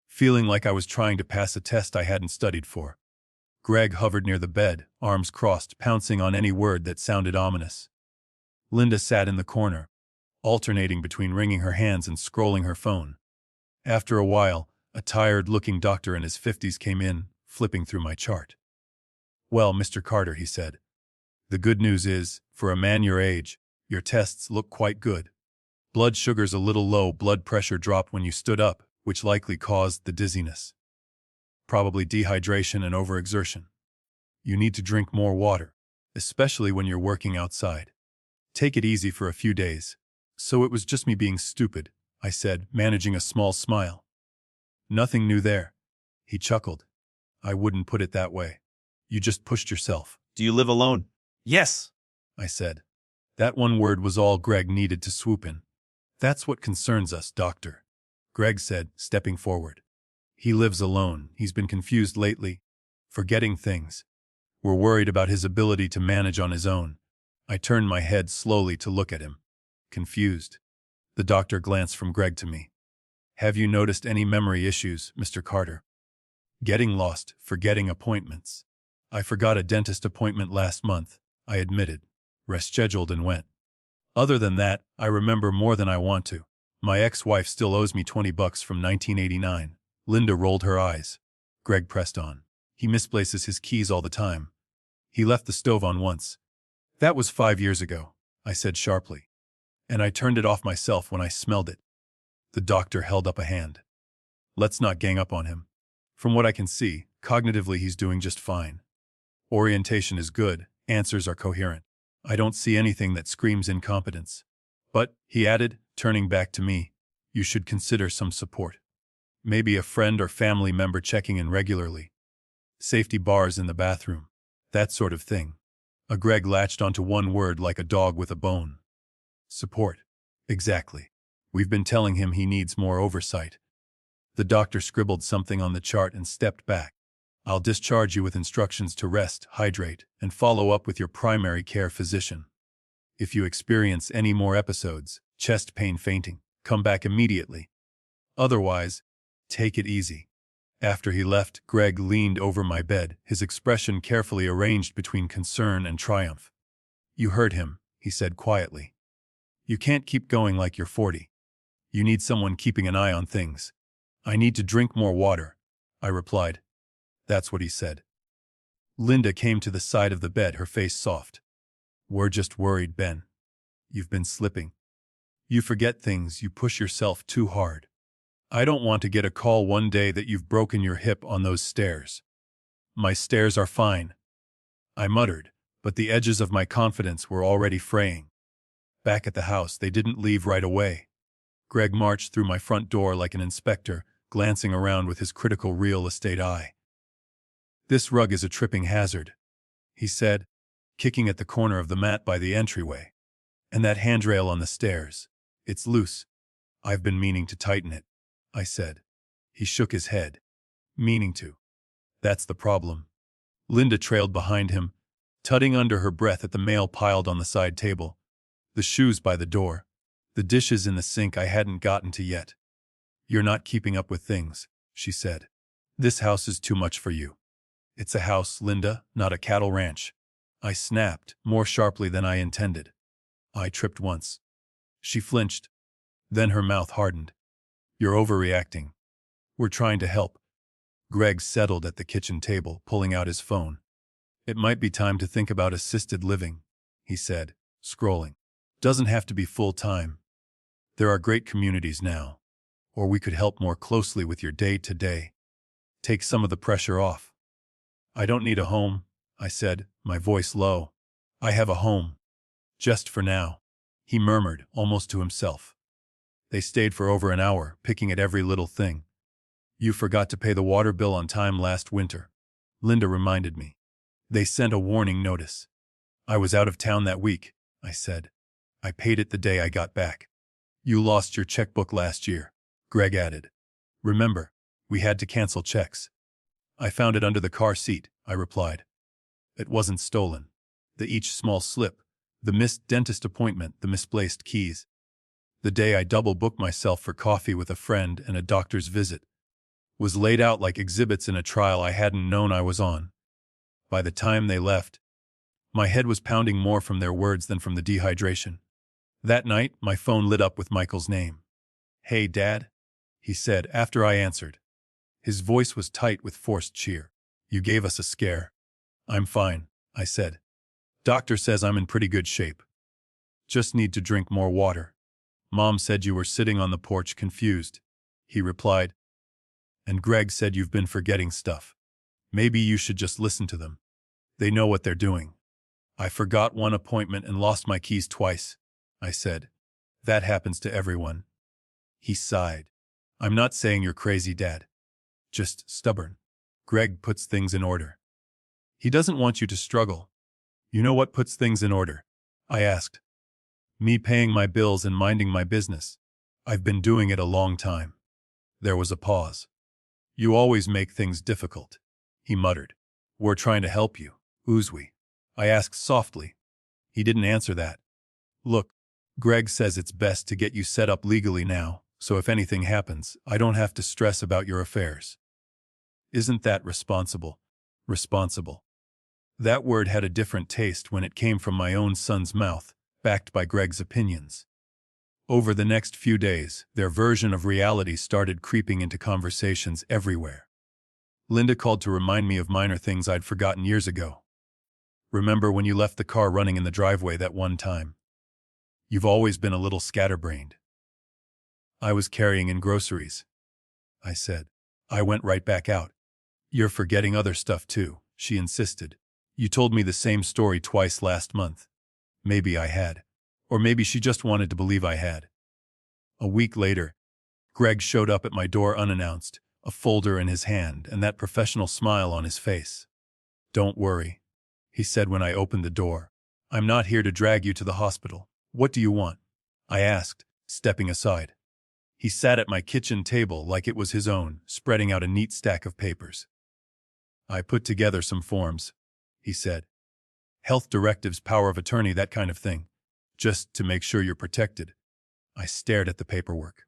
feeling like I was trying to pass a test I hadn't studied for. Greg hovered near the bed, arms crossed, pouncing on any word that sounded ominous. Linda sat in the corner, alternating between wringing her hands and scrolling her phone. After a while, A tired-looking doctor in his 50s came in, flipping through my chart. "Well, Mr. Carter," he said, "the good news is, for a man your age, your tests look quite good. Blood sugar's a little low, blood pressure dropped when you stood up, which likely caused the dizziness. Probably dehydration and overexertion. You need to drink more water, especially when you're working outside. Take it easy for a few days." "So it was just me being stupid," I said, managing a small smile. "Nothing new there." He chuckled. "I wouldn't put it that way. You just pushed yourself." Do you live alone? Yes. I said. That one word was all Greg needed to swoop in. "That's what concerns us, doctor," Greg said, stepping forward. "He lives alone. He's been confused lately, forgetting things. We're worried about his ability to manage on his own." I turned my head slowly to look at him. Confused. The doctor glanced from Greg to me. "Have you noticed any memory issues, Mr. Carter?" "Getting lost, forgetting appointments. I forgot a dentist appointment last month," I admitted. Rescheduled and went. "Other than that, I remember more than I want to. My ex-wife still owes me $20 from 1989. Linda rolled her eyes. Greg pressed on. "He misplaces his keys all the time. He left the stove on once." "That was 5 years ago," I said sharply. "And I turned it off myself when I smelled it." The doctor held up a hand. "Let's not gang up on him. From what I can see, cognitively he's doing just fine. Orientation is good, answers are coherent. I don't see anything that screams incompetence. But," he added, turning back to me, "you should consider some support. Maybe a friend or family member checking in regularly. Safety bars in the bathroom. That sort of thing." Greg latched onto one word like a dog with a bone. "Support. Exactly. We've been telling him he needs more oversight." The doctor scribbled something on the chart and stepped back. "I'll discharge you with instructions to rest, hydrate, and follow up with your primary care physician. If you experience any more episodes, chest pain, fainting, come back immediately. Otherwise, take it easy." After he left, Greg leaned over my bed, his expression carefully arranged between concern and triumph. "You heard him," he said quietly. "You can't keep going like you're 40. You need someone keeping an eye on things." "I need to drink more water," I replied. "That's what he said." Linda came to the side of the bed, her face soft. "We're just worried, Ben. You've been slipping. You forget things, you push yourself too hard. I don't want to get a call one day that you've broken your hip on those stairs." "My stairs are fine," I muttered, but the edges of my confidence were already fraying. Back at the house, they didn't leave right away. Greg marched through my front door like an inspector, glancing around with his critical real estate eye. "This rug is a tripping hazard," he said, kicking at the corner of the mat by the entryway. "And that handrail on the stairs. It's loose. I've been meaning to tighten it," I said. He shook his head. "Meaning to. That's the problem." Linda trailed behind him, tutting under her breath at the mail piled on the side table, the shoes by the door, the dishes in the sink I hadn't gotten to yet. "You're not keeping up with things," she said. "This house is too much for you." "It's a house, Linda, not a cattle ranch," I snapped, more sharply than I intended. I tripped once. She flinched. Then her mouth hardened. "You're overreacting. We're trying to help." Greg settled at the kitchen table, pulling out his phone. "It might be time to think about assisted living," he said, scrolling. "Doesn't have to be full-time. There are great communities now. Or we could help more closely with your day-to-day. Take some of the pressure off." "I don't need a home," I said, my voice low. "I have a home. Just for now," he murmured, almost to himself. They stayed for over an hour, picking at every little thing. "You forgot to pay the water bill on time last winter," Linda reminded me. "They sent a warning notice." "I was out of town that week," I said. "I paid it the day I got back." "You lost your checkbook last year," Greg added. "Remember, we had to cancel checks." "I found it under the car seat," I replied. "It wasn't stolen. Each small slip, the missed dentist appointment, the misplaced keys. The day I double-booked myself for coffee with a friend and a doctor's visit, was laid out like exhibits in a trial I hadn't known I was on." By the time they left, my head was pounding more from their words than from the dehydration. That night, my phone lit up with Michael's name. "Hey, Dad," he said after I answered. His voice was tight with forced cheer. You gave us a scare. I'm fine, I said. Doctor says I'm in pretty good shape. Just need to drink more water. Mom said you were sitting on the porch confused. He replied. And Greg said you've been forgetting stuff. Maybe you should just listen to them. They know what they're doing. I forgot one appointment and lost my keys twice, I said. That happens to everyone. He sighed. I'm not saying you're crazy, Dad. Just stubborn. Greg puts things in order. He doesn't want you to struggle. You know what puts things in order? I asked. Me paying my bills and minding my business. I've been doing it a long time. There was a pause. You always make things difficult, he muttered. We're trying to help you, we? I asked softly. He didn't answer that. Look, Greg says it's best to get you set up legally now, so if anything happens, I don't have to stress about your affairs. Isn't that responsible? Responsible. That word had a different taste when it came from my own son's mouth, backed by Greg's opinions. Over the next few days, their version of reality started creeping into conversations everywhere. Linda called to remind me of minor things I'd forgotten years ago. Remember when you left the car running in the driveway that one time? You've always been a little scatterbrained. I was carrying in groceries, I said. I went right back out. You're forgetting other stuff too, she insisted. You told me the same story twice last month. Maybe I had. Or maybe she just wanted to believe I had. A week later, Greg showed up at my door unannounced, a folder in his hand and that professional smile on his face. Don't worry, he said when I opened the door. I'm not here to drag you to the hospital. What do you want? I asked, stepping aside. He sat at my kitchen table like it was his own, spreading out a neat stack of papers. I put together some forms, he said. Health directives, power of attorney, that kind of thing. Just to make sure you're protected. I stared at the paperwork.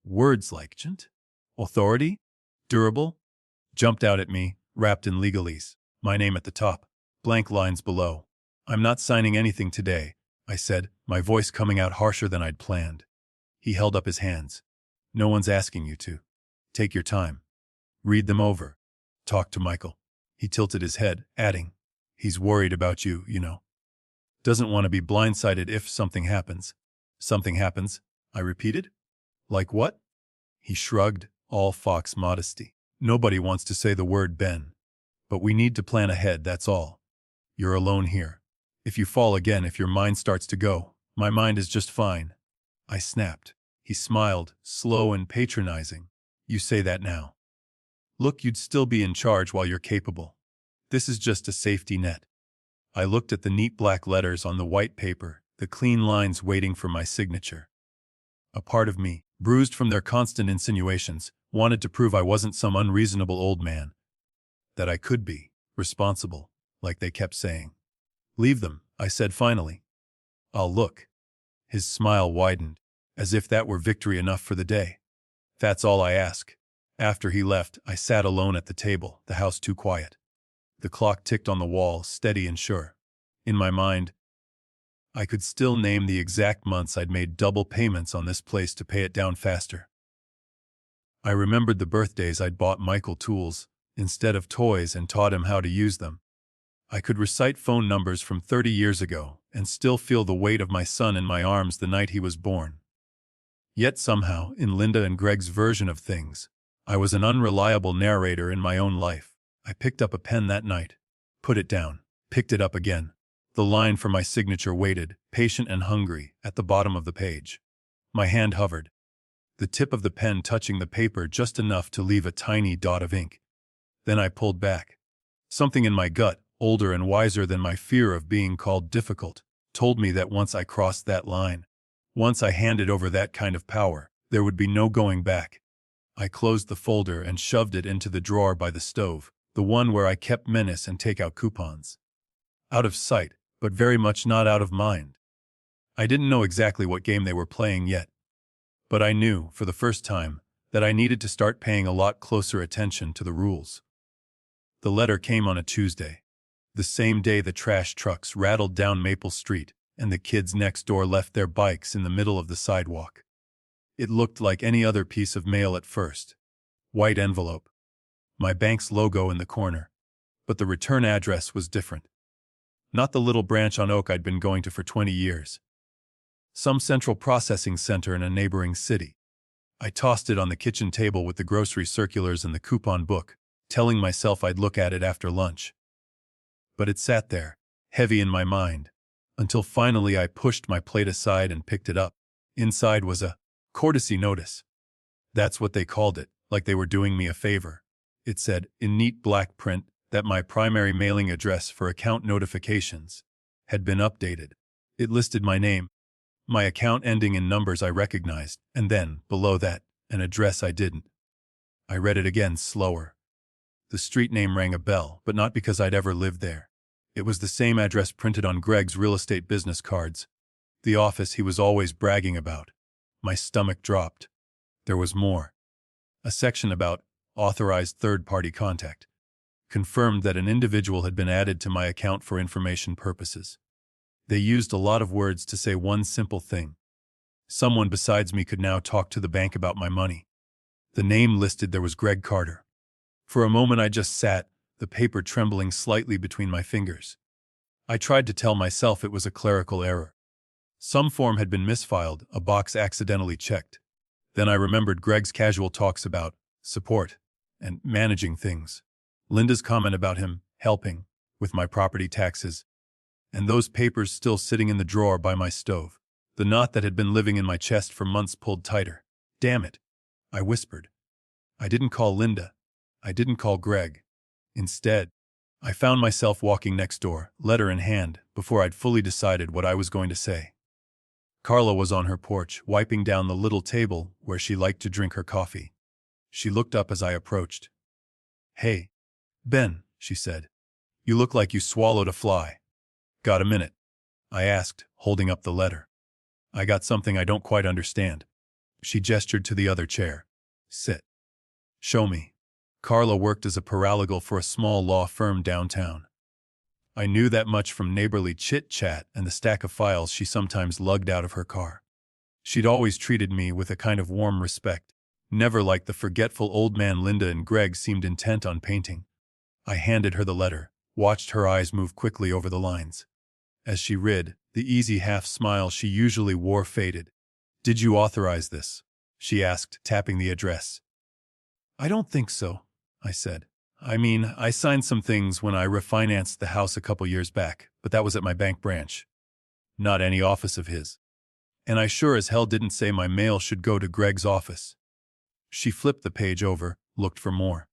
Words like gent, authority, durable, jumped out at me, wrapped in legalese. My name at the top, blank lines below. I'm not signing anything today, I said, my voice coming out harsher than I'd planned. He held up his hands. No one's asking you to. Take your time. Read them over. Talk to Michael. He tilted his head, adding, he's worried about you, you know. Doesn't want to be blindsided if something happens. Something happens, I repeated. Like what? He shrugged, all fox modesty. Nobody wants to say the word Ben. But we need to plan ahead, that's all. You're alone here. If you fall again, if your mind starts to go, my mind is just fine. I snapped. He smiled, slow and patronizing. You say that now. Look, you'd still be in charge while you're capable. This is just a safety net. I looked at the neat black letters on the white paper, the clean lines waiting for my signature. A part of me, bruised from their constant insinuations, wanted to prove I wasn't some unreasonable old man. That I could be responsible, like they kept saying. Leave them, I said finally. I'll look. His smile widened, as if that were victory enough for the day. That's all I ask. After he left, I sat alone at the table, the house too quiet. The clock ticked on the wall, steady and sure. In my mind, I could still name the exact months I'd made double payments on this place to pay it down faster. I remembered the birthdays I'd bought Michael tools instead of toys and taught him how to use them. I could recite phone numbers from 30 years ago and still feel the weight of my son in my arms the night he was born. Yet somehow, in Linda and Greg's version of things, I was an unreliable narrator in my own life. I picked up a pen that night, put it down, picked it up again. The line for my signature waited, patient and hungry, at the bottom of the page. My hand hovered, the tip of the pen touching the paper just enough to leave a tiny dot of ink. Then I pulled back. Something in my gut, older and wiser than my fear of being called difficult, told me that once I crossed that line, once I handed over that kind of power, there would be no going back. I closed the folder and shoved it into the drawer by the stove, the one where I kept menace and take-out coupons. Out of sight, but very much not out of mind. I didn't know exactly what game they were playing yet, but I knew, for the first time, that I needed to start paying a lot closer attention to the rules. The letter came on a Tuesday, the same day the trash trucks rattled down Maple Street and the kids next door left their bikes in the middle of the sidewalk. It looked like any other piece of mail at first. White envelope. My bank's logo in the corner. But the return address was different. Not the little branch on Oak I'd been going to for 20 years. Some central processing center in a neighboring city. I tossed it on the kitchen table with the grocery circulars and the coupon book, telling myself I'd look at it after lunch. But it sat there, heavy in my mind, until finally I pushed my plate aside and picked it up. Inside was a courtesy notice. That's what they called it, like they were doing me a favor. It said, in neat black print, that my primary mailing address for account notifications had been updated. It listed my name, my account ending in numbers I recognized, and then, below that, an address I didn't. I read it again slower. The street name rang a bell, but not because I'd ever lived there. It was the same address printed on Greg's real estate business cards, the office he was always bragging about. My stomach dropped. There was more. A section about authorized third-party contact confirmed that an individual had been added to my account for information purposes. They used a lot of words to say one simple thing. Someone besides me could now talk to the bank about my money. The name listed there was Greg Carter. For a moment I just sat, the paper trembling slightly between my fingers. I tried to tell myself it was a clerical error. Some form had been misfiled, a box accidentally checked. Then I remembered Greg's casual talks about support and managing things. Linda's comment about him helping with my property taxes. And those papers still sitting in the drawer by my stove. The knot that had been living in my chest for months pulled tighter. Damn it, I whispered. I didn't call Linda. I didn't call Greg. Instead, I found myself walking next door, letter in hand, before I'd fully decided what I was going to say. Carla was on her porch, wiping down the little table where she liked to drink her coffee. She looked up as I approached. Hey, Ben, she said. You look like you swallowed a fly. Got a minute? I asked, holding up the letter. I got something I don't quite understand. She gestured to the other chair. Sit. Show me. Carla worked as a paralegal for a small law firm downtown. I knew that much from neighborly chit-chat and the stack of files she sometimes lugged out of her car. She'd always treated me with a kind of warm respect, never like the forgetful old man Linda and Greg seemed intent on painting. I handed her the letter, watched her eyes move quickly over the lines. As she read, the easy half-smile she usually wore faded. Did you authorize this? She asked, tapping the address. I don't think so, I said. I mean, I signed some things when I refinanced the house a couple years back, but that was at my bank branch. Not any office of his. And I sure as hell didn't say my mail should go to Greg's office. She flipped the page over, looked for more.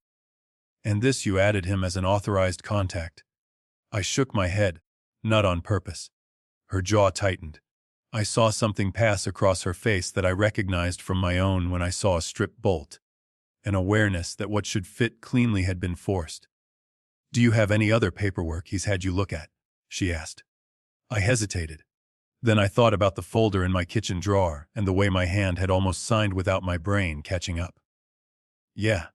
And this you added him as an authorized contact. I shook my head, not on purpose. Her jaw tightened. I saw something pass across her face that I recognized from my own when I saw a strip bolt. An awareness that what should fit cleanly had been forced. Do you have any other paperwork he's had you look at? She asked. I hesitated. Then I thought about the folder in my kitchen drawer and the way my hand had almost signed without my brain catching up. Yeah,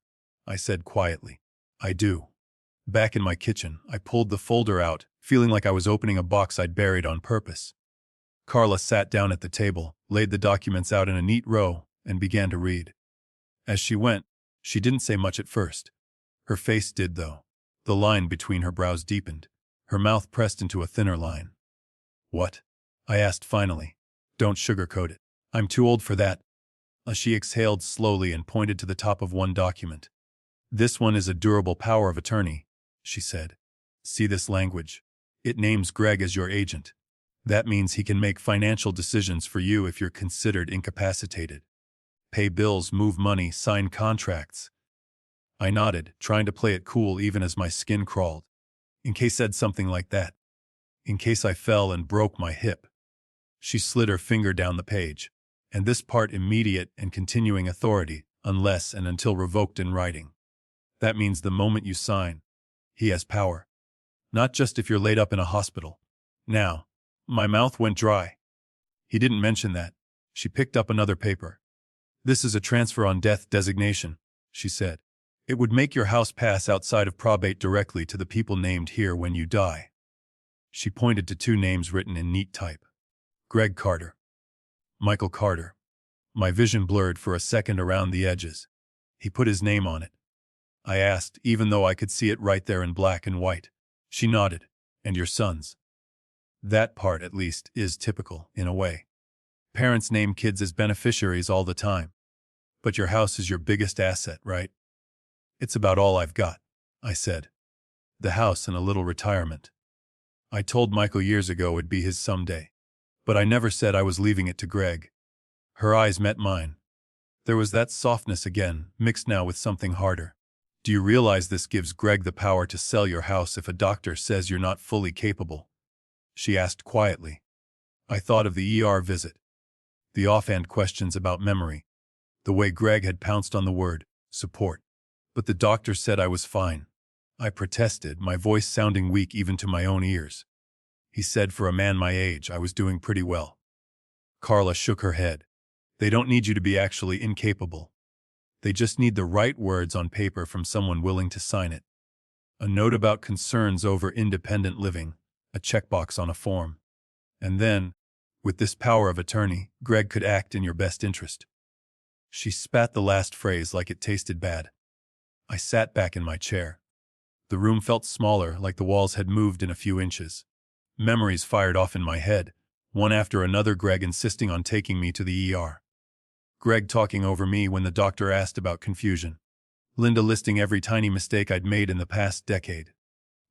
I said quietly. I do. Back in my kitchen, I pulled the folder out, feeling like I was opening a box I'd buried on purpose. Carla sat down at the table, laid the documents out in a neat row, and began to read. As she went, she didn't say much at first. Her face did, though. The line between her brows deepened. Her mouth pressed into a thinner line. What? I asked finally. Don't sugarcoat it. I'm too old for that. She exhaled slowly and pointed to the top of one document. This one is a durable power of attorney, she said. See this language? It names Greg as your agent. That means he can make financial decisions for you if you're considered incapacitated. Pay bills, move money, sign contracts. I nodded, trying to play it cool even as my skin crawled. In case said something like that. In case I fell and broke my hip. She slid her finger down the page. And this part immediate and continuing authority, unless and until revoked in writing. That means the moment you sign, he has power. Not just if you're laid up in a hospital. Now, my mouth went dry. He didn't mention that. She picked up another paper. This is a transfer on death designation, she said. It would make your house pass outside of probate directly to the people named here when you die. She pointed to two names written in neat type. Greg Carter. Michael Carter. My vision blurred for a second around the edges. He put his name on it. I asked, even though I could see it right there in black and white. She nodded. And your son's. That part, at least, is typical, in a way. Parents name kids as beneficiaries all the time. But your house is your biggest asset, right? It's about all I've got, I said. The house and a little retirement. I told Michael years ago it'd be his someday. But I never said I was leaving it to Greg. Her eyes met mine. There was that softness again, mixed now with something harder. Do you realize this gives Greg the power to sell your house if a doctor says you're not fully capable? She asked quietly. I thought of the ER visit. The offhand questions about memory. The way Greg had pounced on the word, support. But the doctor said I was fine. I protested, my voice sounding weak even to my own ears. He said for a man my age, I was doing pretty well. Carla shook her head. They don't need you to be actually incapable. They just need the right words on paper from someone willing to sign it. A note about concerns over independent living, a checkbox on a form. And then, with this power of attorney, Greg could act in your best interest. She spat the last phrase like it tasted bad. I sat back in my chair. The room felt smaller, like the walls had moved in a few inches. Memories fired off in my head, one after another. Greg insisting on taking me to the ER. Greg talking over me when the doctor asked about confusion. Linda listing every tiny mistake I'd made in the past decade.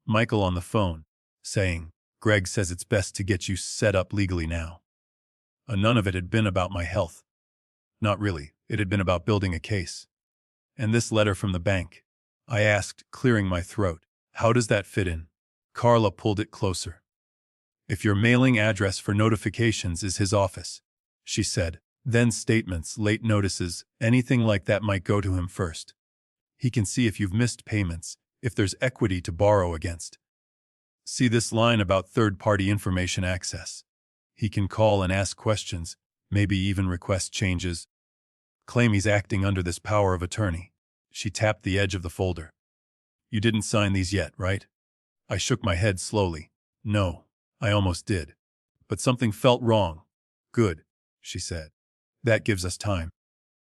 Michael on the phone, saying, Greg says it's best to get you set up legally now. None of it had been about my health. Not really, it had been about building a case. And this letter from the bank. I asked, clearing my throat, how does that fit in? Carla pulled it closer. If your mailing address for notifications is his office, she said, then statements, late notices, anything like that might go to him first. He can see if you've missed payments, if there's equity to borrow against. See this line about third-party information access. He can call and ask questions, maybe even request changes. Claim he's acting under this power of attorney. She tapped the edge of the folder. You didn't sign these yet, right? I shook my head slowly. No, I almost did. But something felt wrong. Good, she said. That gives us time.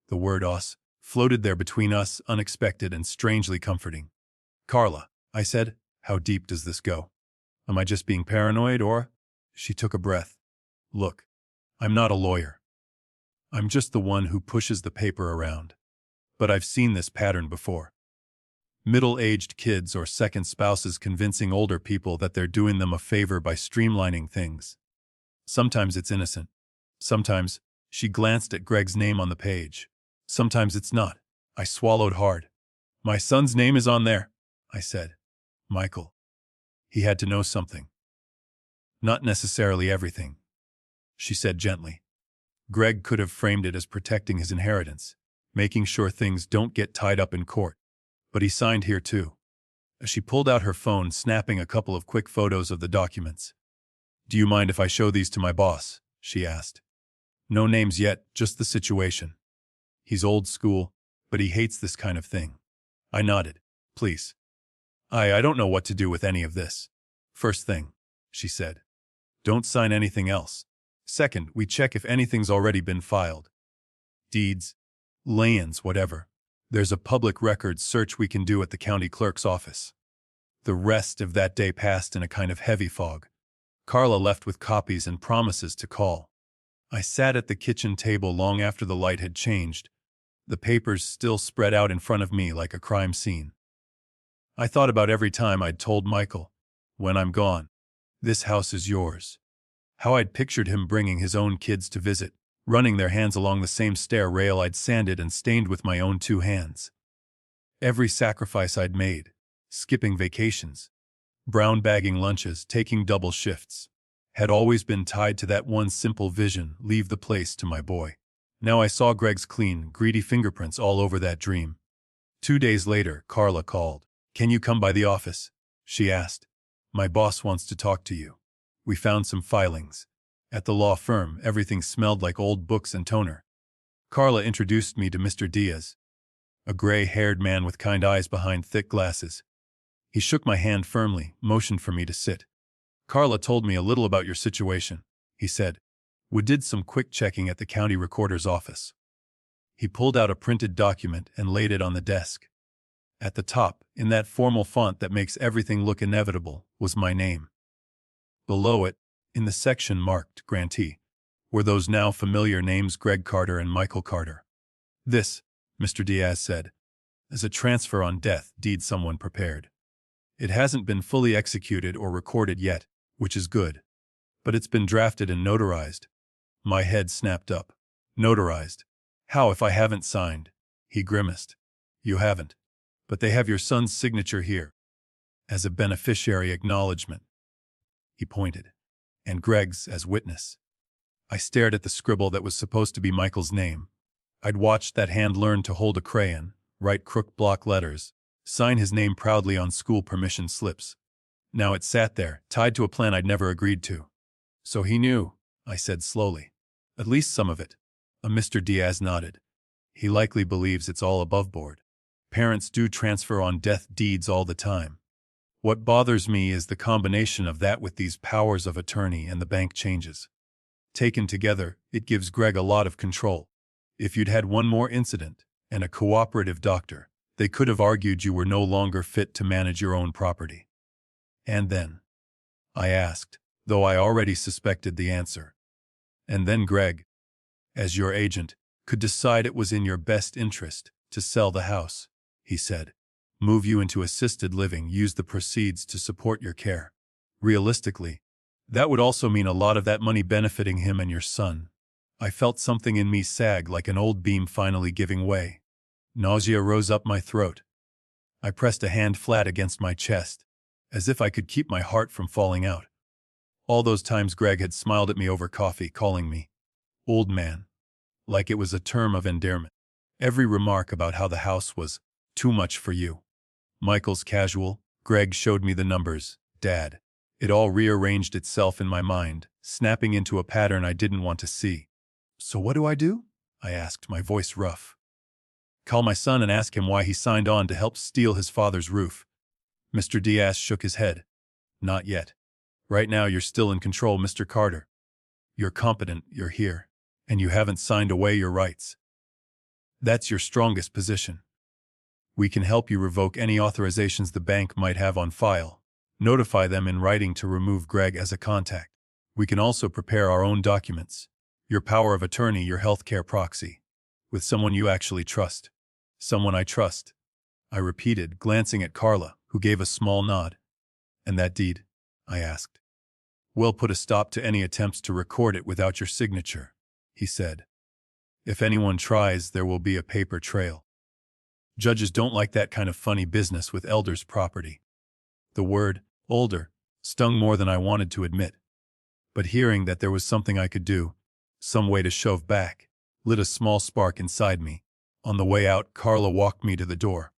The word us floated there between us, unexpected and strangely comforting. Carla, I said, how deep does this go? Am I just being paranoid or? She took a breath. Look, I'm not a lawyer. I'm just the one who pushes the paper around. But I've seen this pattern before. Middle-aged kids or second spouses convincing older people that they're doing them a favor by streamlining things. Sometimes it's innocent. Sometimes, she glanced at Greg's name on the page. Sometimes it's not. I swallowed hard. My son's name is on there, I said. Michael. He had to know something. Not necessarily everything, she said gently. Greg could have framed it as protecting his inheritance, making sure things don't get tied up in court. But he signed here too. She pulled out her phone, snapping a couple of quick photos of the documents. Do you mind if I show these to my boss? She asked. No names yet, just the situation. He's old school, but he hates this kind of thing. I nodded. Please. I don't know what to do with any of this. First thing, she said. Don't sign anything else. Second, we check if anything's already been filed. Deeds, lay-ins, whatever. There's a public records search we can do at the county clerk's office. The rest of that day passed in a kind of heavy fog. Carla left with copies and promises to call. I sat at the kitchen table long after the light had changed, the papers still spread out in front of me like a crime scene. I thought about every time I'd told Michael, when I'm gone, this house is yours. How I'd pictured him bringing his own kids to visit, running their hands along the same stair rail I'd sanded and stained with my own 2 hands. Every sacrifice I'd made, skipping vacations, brown bagging lunches, taking double shifts, had always been tied to that one simple vision, leave the place to my boy. Now I saw Greg's clean, greedy fingerprints all over that dream. 2 days later, Carla called. Can you come by the office? She asked. My boss wants to talk to you. We found some filings. At the law firm, everything smelled like old books and toner. Carla introduced me to Mr. Diaz, a gray-haired man with kind eyes behind thick glasses. He shook my hand firmly, motioned for me to sit. Carla told me a little about your situation, he said. We did some quick checking at the county recorder's office. He pulled out a printed document and laid it on the desk. At the top, in that formal font that makes everything look inevitable, was my name. Below it, in the section marked Grantee, were those now familiar names Greg Carter and Michael Carter. This, Mr. Diaz said, is a transfer on death deed someone prepared. It hasn't been fully executed or recorded yet, which is good. But it's been drafted and notarized. My head snapped up. Notarized? How if I haven't signed? He grimaced. You haven't. But they have your son's signature here. As a beneficiary acknowledgement. He pointed. And Greg's as witness. I stared at the scribble that was supposed to be Michael's name. I'd watched that hand learn to hold a crayon, write crook block letters, sign his name proudly on school permission slips. Now it sat there, tied to a plan I'd never agreed to. So he knew, I said slowly. At least some of it. Mr. Diaz nodded. He likely believes it's all above board. Parents do transfer on death deeds all the time. What bothers me is the combination of that with these powers of attorney and the bank changes. Taken together, it gives Greg a lot of control. If you'd had one more incident, and a cooperative doctor, they could have argued you were no longer fit to manage your own property. And then? I asked, though I already suspected the answer. And then Greg, as your agent, could decide it was in your best interest to sell the house, he said. Move you into assisted living, use the proceeds to support your care. Realistically, that would also mean a lot of that money benefiting him and your son. I felt something in me sag like an old beam finally giving way. Nausea rose up my throat. I pressed a hand flat against my chest, as if I could keep my heart from falling out. All those times Greg had smiled at me over coffee, calling me old man, like it was a term of endearment. Every remark about how the house was too much for you. Michael's casual, Greg showed me the numbers, Dad. It all rearranged itself in my mind, snapping into a pattern I didn't want to see. So what do? I asked, my voice rough. Call my son and ask him why he signed on to help steal his father's roof. Mr. Diaz shook his head. Not yet. Right now you're still in control, Mr. Carter. You're competent, you're here, and you haven't signed away your rights. That's your strongest position. We can help you revoke any authorizations the bank might have on file, notify them in writing to remove Greg as a contact. We can also prepare our own documents, your power of attorney, your healthcare proxy, with someone you actually trust. Someone I trust, I repeated, glancing at Carla, who gave a small nod. And that deed? I asked. We'll put a stop to any attempts to record it without your signature, he said. If anyone tries, there will be a paper trail. Judges don't like that kind of funny business with elders' property. The word, older, stung more than I wanted to admit. But hearing that there was something I could do, some way to shove back, lit a small spark inside me. On the way out, Carla walked me to the door.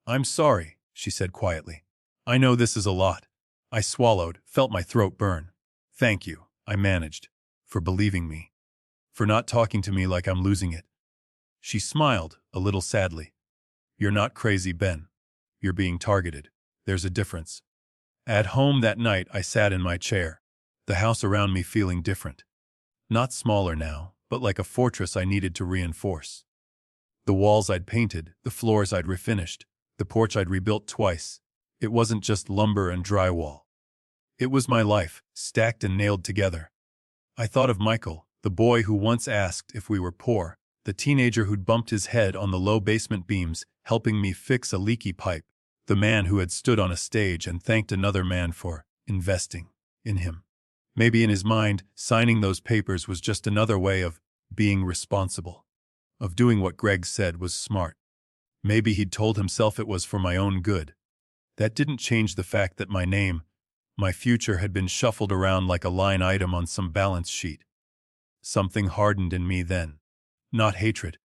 I'm sorry, she said quietly. I know this is a lot. I swallowed, felt my throat burn. Thank you, I managed, for believing me. For not talking to me like I'm losing it. She smiled, a little sadly. You're not crazy, Ben. You're being targeted. There's a difference. At home that night, I sat in my chair, the house around me feeling different. Not smaller now, but like a fortress I needed to reinforce. The walls I'd painted, the floors I'd refinished, the porch I'd rebuilt twice. It wasn't just lumber and drywall. It was my life, stacked and nailed together. I thought of Michael, the boy who once asked if we were poor, the teenager who'd bumped his head on the low basement beams, helping me fix a leaky pipe, the man who had stood on a stage and thanked another man for investing in him. Maybe in his mind, signing those papers was just another way of being responsible, of doing what Greg said was smart. Maybe he'd told himself it was for my own good. That didn't change the fact that my name, my future, had been shuffled around like a line item on some balance sheet. Something hardened in me then. Not hatred.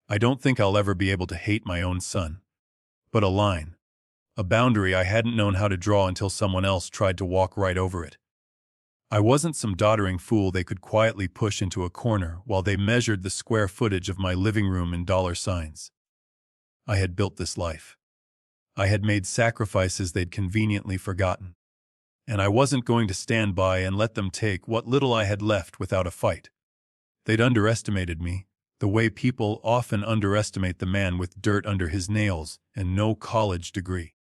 I don't think I'll ever be able to hate my own son. But a line. A boundary I hadn't known how to draw until someone else tried to walk right over it. I wasn't some doddering fool they could quietly push into a corner while they measured the square footage of my living room in dollar signs. I had built this life. I had made sacrifices they'd conveniently forgotten. And I wasn't going to stand by and let them take what little I had left without a fight. They'd underestimated me, The way people often underestimate the man with dirt under his nails and no college degree.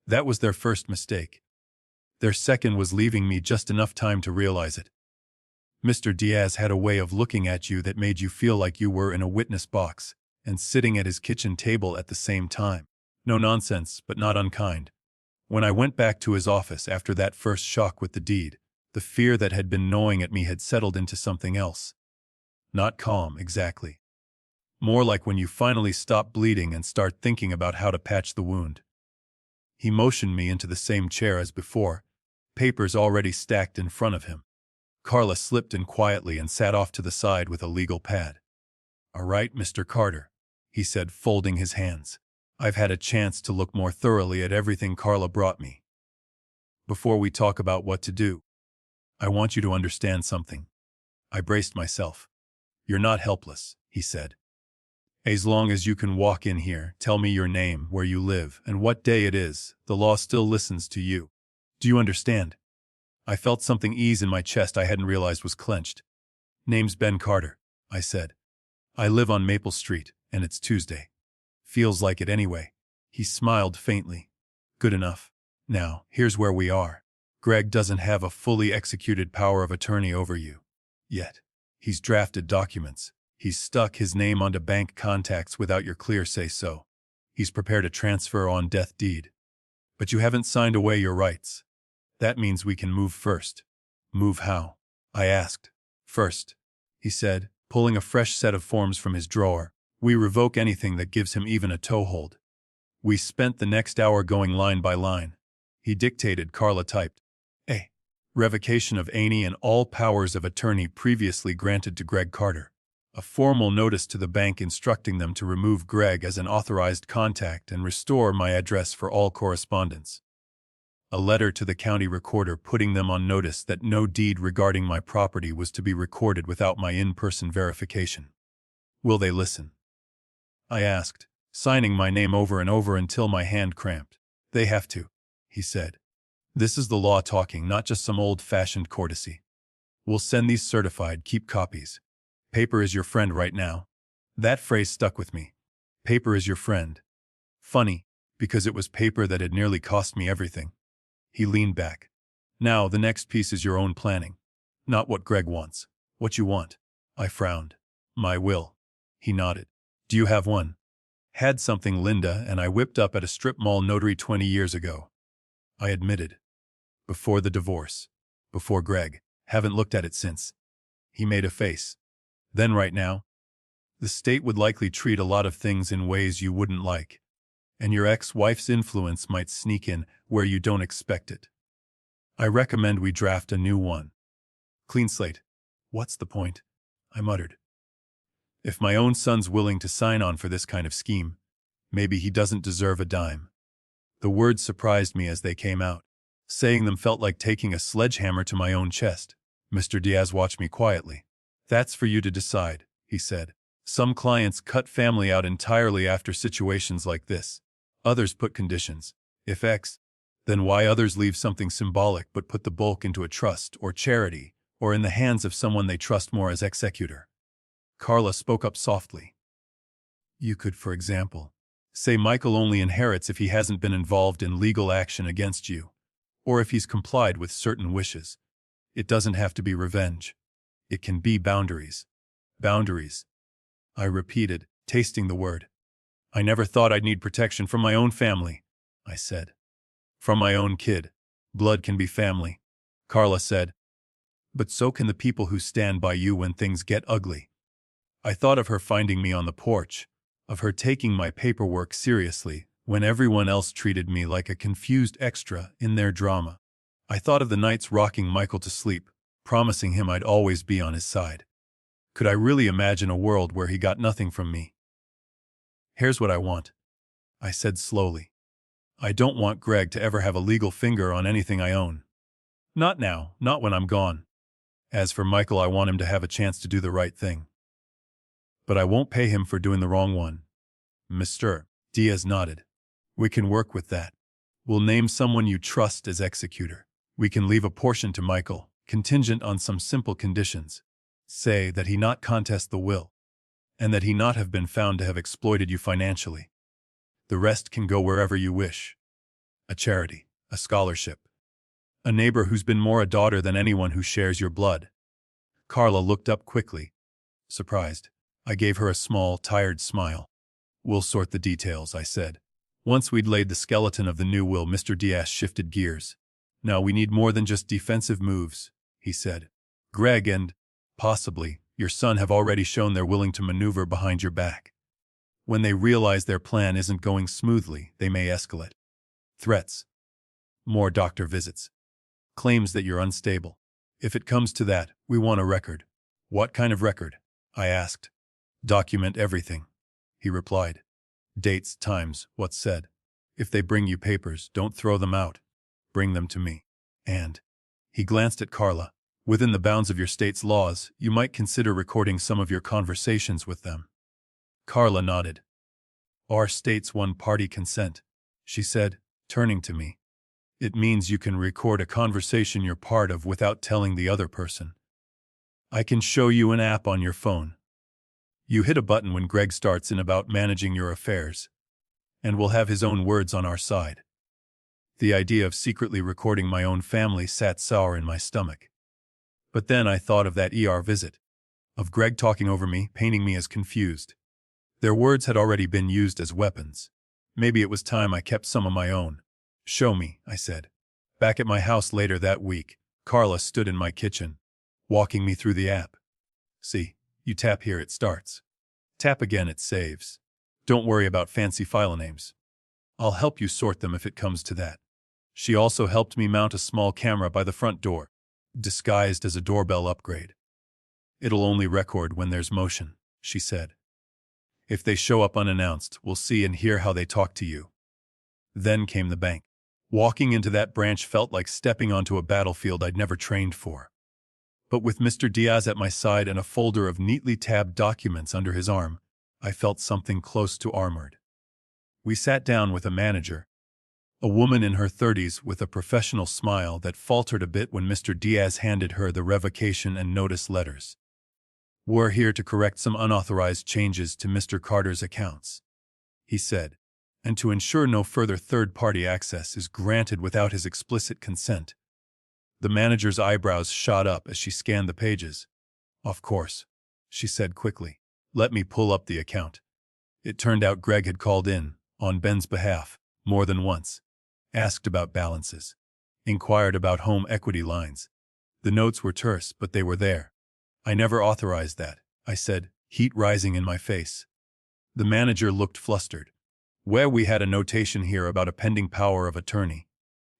That was their first mistake. Their second was leaving me just enough time to realize it. Mr. Diaz had a way of looking at you that made you feel like you were in a witness box and sitting at his kitchen table at the same time. No nonsense, but not unkind. When I went back to his office after that first shock with the deed, the fear that had been gnawing at me had settled into something else. Not calm, exactly. More like when you finally stop bleeding and start thinking about how to patch the wound. He motioned me into the same chair as before, papers already stacked in front of him. Carla slipped in quietly and sat off to the side with a legal pad. "All right, Mr. Carter," he said, folding his hands. "I've had a chance to look more thoroughly at everything Carla brought me. Before we talk about what to do, I want you to understand something." I braced myself. "You're not helpless," he said. "As long as you can walk in here, tell me your name, where you live, and what day it is, the law still listens to you. Do you understand?" I felt something ease in my chest I hadn't realized was clenched. "Name's Ben Carter," I said. "I live on Maple Street, and it's Tuesday. Feels like it anyway." He smiled faintly. "Good enough. Now, here's where we are. Greg doesn't have a fully executed power of attorney over you. Yet. He's drafted documents. He's stuck his name onto bank contacts without your clear say-so. He's prepared a transfer on death deed. But you haven't signed away your rights. That means we can move first." "Move how?" I asked. "First," he said, pulling a fresh set of forms from his drawer, "we revoke anything that gives him even a toehold." We spent the next hour going line by line. He dictated, Carla typed. A. Revocation of any and all powers of attorney previously granted to Greg Carter. A formal notice to the bank instructing them to remove Greg as an authorized contact and restore my address for all correspondence. A letter to the county recorder putting them on notice that no deed regarding my property was to be recorded without my in-person verification. "Will they listen?" I asked, signing my name over and over until my hand cramped. "They have to," he said. "This is the law talking, not just some old-fashioned courtesy. We'll send these certified, keep copies. Paper is your friend right now." That phrase stuck with me. Paper is your friend. Funny, because it was paper that had nearly cost me everything. He leaned back. "Now, the next piece is your own planning. Not what Greg wants. What you want." I frowned. "My will." He nodded. "Do you have one?" "Had something, Linda and I whipped up at a strip mall notary 20 years ago." I admitted. "Before the divorce. Before Greg. Haven't looked at it since." He made a face. "Then right now? The state would likely treat a lot of things in ways you wouldn't like. And your ex-wife's influence might sneak in where you don't expect it. I recommend we draft a new one. Clean slate." "What's the point?" I muttered. "If my own son's willing to sign on for this kind of scheme, maybe he doesn't deserve a dime." The words surprised me as they came out. Saying them felt like taking a sledgehammer to my own chest. Mr. Diaz watched me quietly. "That's for you to decide," he said. "Some clients cut family out entirely after situations like this. Others put conditions. If X, then why others leave something symbolic but put the bulk into a trust or charity or in the hands of someone they trust more as executor." Carla spoke up softly. "You could, for example, say Michael only inherits if he hasn't been involved in legal action against you, or if he's complied with certain wishes. It doesn't have to be revenge. It can be boundaries." "Boundaries," I repeated, tasting the word. "I never thought I'd need protection from my own family," I said. "From my own kid. Blood can be family," Carla said. "But so can the people who stand by you when things get ugly." I thought of her finding me on the porch, of her taking my paperwork seriously when everyone else treated me like a confused extra in their drama. I thought of the nights rocking Michael to sleep, promising him I'd always be on his side. Could I really imagine a world where he got nothing from me? "Here's what I want," I said slowly. "I don't want Greg to ever have a legal finger on anything I own. Not now, not when I'm gone. As for Michael, I want him to have a chance to do the right thing. But I won't pay him for doing the wrong one." Mr. Diaz nodded. "We can work with that. We'll name someone you trust as executor. We can leave a portion to Michael, contingent on some simple conditions. Say that he not contest the will. and that he not have been found to have exploited you financially. The rest can go wherever you wish. A charity, a scholarship, a neighbor who's been more a daughter than anyone who shares your blood. Carla looked up quickly, surprised. I gave her a small, tired smile. We'll sort the details, I said. Once we'd laid the skeleton of the new will, Mr. Diaz shifted gears. Now we need more than just defensive moves, he said. Greg and, possibly, your son have already shown they're willing to maneuver behind your back. When they realize their plan isn't going smoothly, they may escalate. Threats. More doctor visits. Claims that you're unstable. If it comes to that, we want a record. What kind of record? I asked. Document everything, he replied. Dates, times, what's said. If they bring you papers, don't throw them out. Bring them to me. And, he glanced at Carla, within the bounds of your state's laws, you might consider recording some of your conversations with them. Carla nodded. Our state's one-party consent, she said, turning to me. It means you can record a conversation you're part of without telling the other person. I can show you an app on your phone. You hit a button when Greg starts in about managing your affairs, and we'll have his own words on our side. The idea of secretly recording my own family sat sour in my stomach. But then I thought of that ER visit, of Greg talking over me, painting me as confused. Their words had already been used as weapons. Maybe it was time I kept some of my own. Show me, I said. Back at my house later that week, Carla stood in my kitchen, walking me through the app. See, you tap here, it starts. Tap again, it saves. Don't worry about fancy file names. I'll help you sort them if it comes to that. She also helped me mount a small camera by the front door, disguised as a doorbell upgrade. It'll only record when there's motion, she said. If they show up unannounced, we'll see and hear how they talk to you. Then came the bank. Walking into that branch felt like stepping onto a battlefield I'd never trained for. But with Mr. Diaz at my side and a folder of neatly tabbed documents under his arm, I felt something close to armored. We sat down with a manager, a woman in her 30s with a professional smile that faltered a bit when Mr. Diaz handed her the revocation and notice letters. We're here to correct some unauthorized changes to Mr. Carter's accounts, he said, and to ensure no further third-party access is granted without his explicit consent. The manager's eyebrows shot up as she scanned the pages. Of course, she said quickly. Let me pull up the account. It turned out Greg had called in, on Ben's behalf, more than once, asked about balances, inquired about home equity lines. The notes were terse, but they were there. I never authorized that, I said, heat rising in my face. The manager looked flustered. Well, we had a notation here about a pending power of attorney.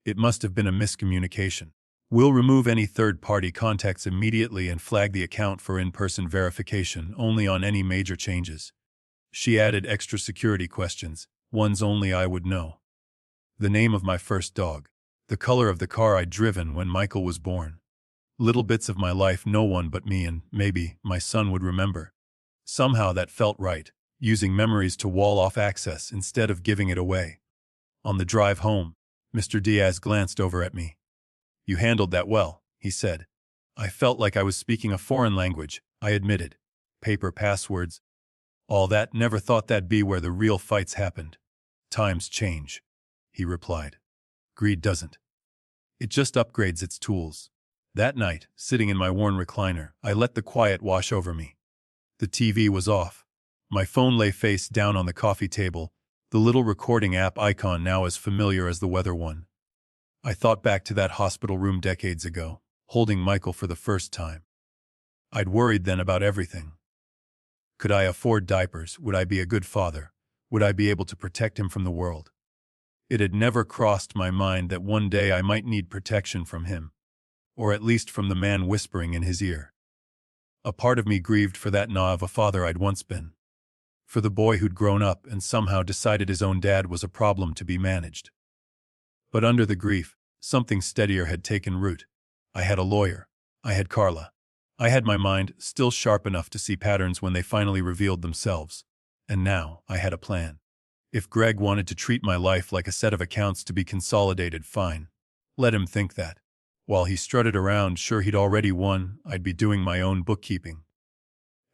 It must have been a miscommunication. We'll remove any third-party contacts immediately and flag the account for in-person verification only on any major changes. She added extra security questions, ones only I would know. The name of my first dog. The color of the car I'd driven when Michael was born. Little bits of my life no one but me and, maybe, my son would remember. Somehow that felt right, using memories to wall off access instead of giving it away. On the drive home, Mr. Diaz glanced over at me. You handled that well, he said. I felt like I was speaking a foreign language, I admitted. Paper passwords. All that, never thought that'd be where the real fights happened. Times change, he replied. Greed doesn't. It just upgrades its tools. That night, sitting in my worn recliner, I let the quiet wash over me. The TV was off. My phone lay face down on the coffee table, the little recording app icon now as familiar as the weather one. I thought back to that hospital room decades ago, holding Michael for the first time. I'd worried then about everything. Could I afford diapers? Would I be a good father? Would I be able to protect him from the world? It had never crossed my mind that one day I might need protection from him, or at least from the man whispering in his ear. A part of me grieved for that of a father I'd once been. For the boy who'd grown up and somehow decided his own dad was a problem to be managed. But under the grief, something steadier had taken root. I had a lawyer. I had Carla. I had my mind, still sharp enough to see patterns when they finally revealed themselves. And now, I had a plan. If Greg wanted to treat my life like a set of accounts to be consolidated, fine. Let him think that. While he strutted around sure he'd already won, I'd be doing my own bookkeeping.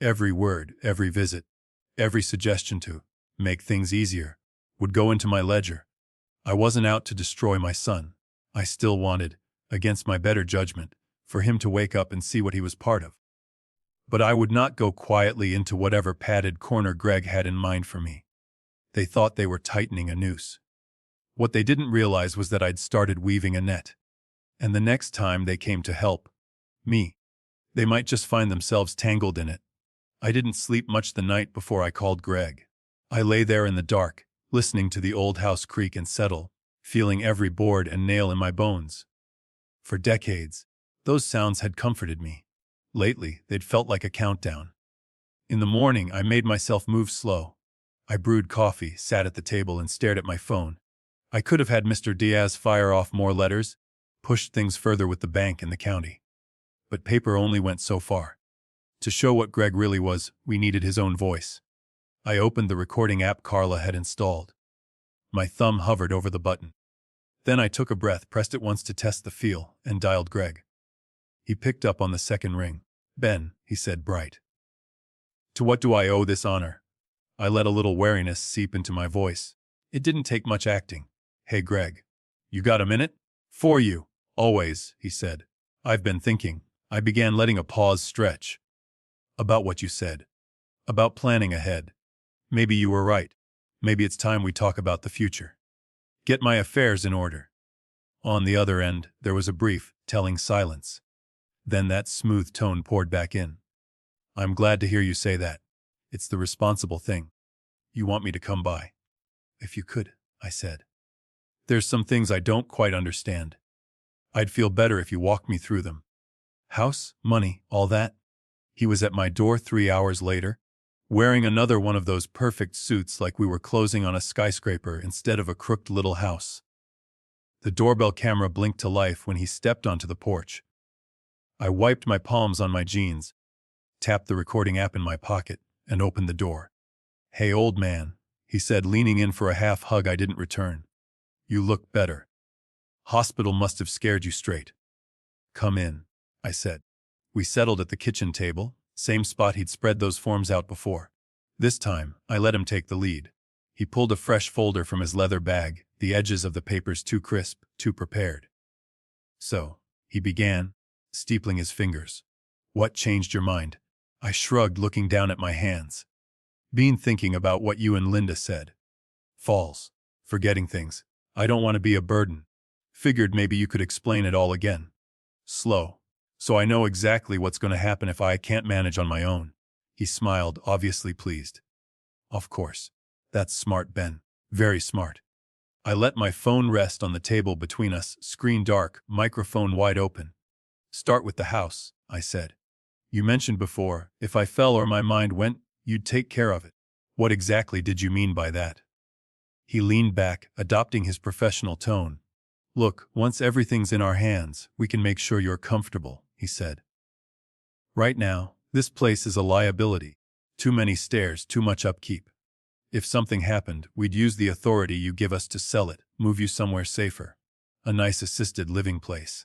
Every word, every visit, Every suggestion to make things easier would go into my ledger. I wasn't out to destroy my son. I still wanted, against my better judgment, for him to wake up and see what he was part of. But I would not go quietly into whatever padded corner Greg had in mind for me. They thought they were tightening a noose. What they didn't realize was that I'd started weaving a net. And the next time they came to help me, they might just find themselves tangled in it. I didn't sleep much the night before I called Greg. I lay there in the dark, listening to the old house creak and settle, feeling every board and nail in my bones. For decades, those sounds had comforted me. Lately, they'd felt like a countdown. In the morning, I made myself move slow. I brewed coffee, sat at the table, and stared at my phone. I could have had Mr. Diaz fire off more letters, pushed things further with the bank and the county. But paper only went so far. To show what Greg really was, we needed his own voice. I opened the recording app Carla had installed. My thumb hovered over the button. Then I took a breath, pressed it once to test the feel, and dialed Greg. He picked up on the second ring. "Ben," he said, bright. "To what do I owe this honor?" I let a little wariness seep into my voice. It didn't take much acting. "Hey, Greg. You got a minute?" "For you. Always," he said. "I've been thinking." I began, letting a pause stretch. "About what you said. About planning ahead. Maybe you were right. Maybe it's time we talk about the future. Get my affairs in order." On the other end, there was a brief, telling silence. Then that smooth tone poured back in. "I'm glad to hear you say that. It's the responsible thing. You want me to come by?" "If you could," I said. "There's some things I don't quite understand. I'd feel better if you walked me through them. House, money, all that." He was at my door 3 hours later, wearing another one of those perfect suits, like we were closing on a skyscraper instead of a crooked little house. The doorbell camera blinked to life when he stepped onto the porch. I wiped my palms on my jeans, tapped the recording app in my pocket, and opened the door. "Hey, old man," he said, leaning in for a half hug I didn't return. "You look better. Hospital must have scared you straight." "Come in," I said. We settled at the kitchen table, same spot he'd spread those forms out before. This time, I let him take the lead. He pulled a fresh folder from his leather bag, the edges of the papers too crisp, too prepared. "So," he began, steepling his fingers. "What changed your mind?" I shrugged, looking down at my hands. "Been thinking about what you and Linda said. Falls. Forgetting things. I don't want to be a burden. Figured maybe you could explain it all again. Slow. So I know exactly what's going to happen if I can't manage on my own." He smiled, obviously pleased. "Of course. That's smart, Ben. Very smart." I let my phone rest on the table between us, screen dark, microphone wide open. "Start with the house," I said. "You mentioned before, if I fell or my mind went, you'd take care of it. What exactly did you mean by that?" He leaned back, adopting his professional tone. "Look, once everything's in our hands, we can make sure you're comfortable," he said. "Right now, this place is a liability. Too many stairs, too much upkeep. If something happened, we'd use the authority you give us to sell it, move you somewhere safer. A nice assisted living place.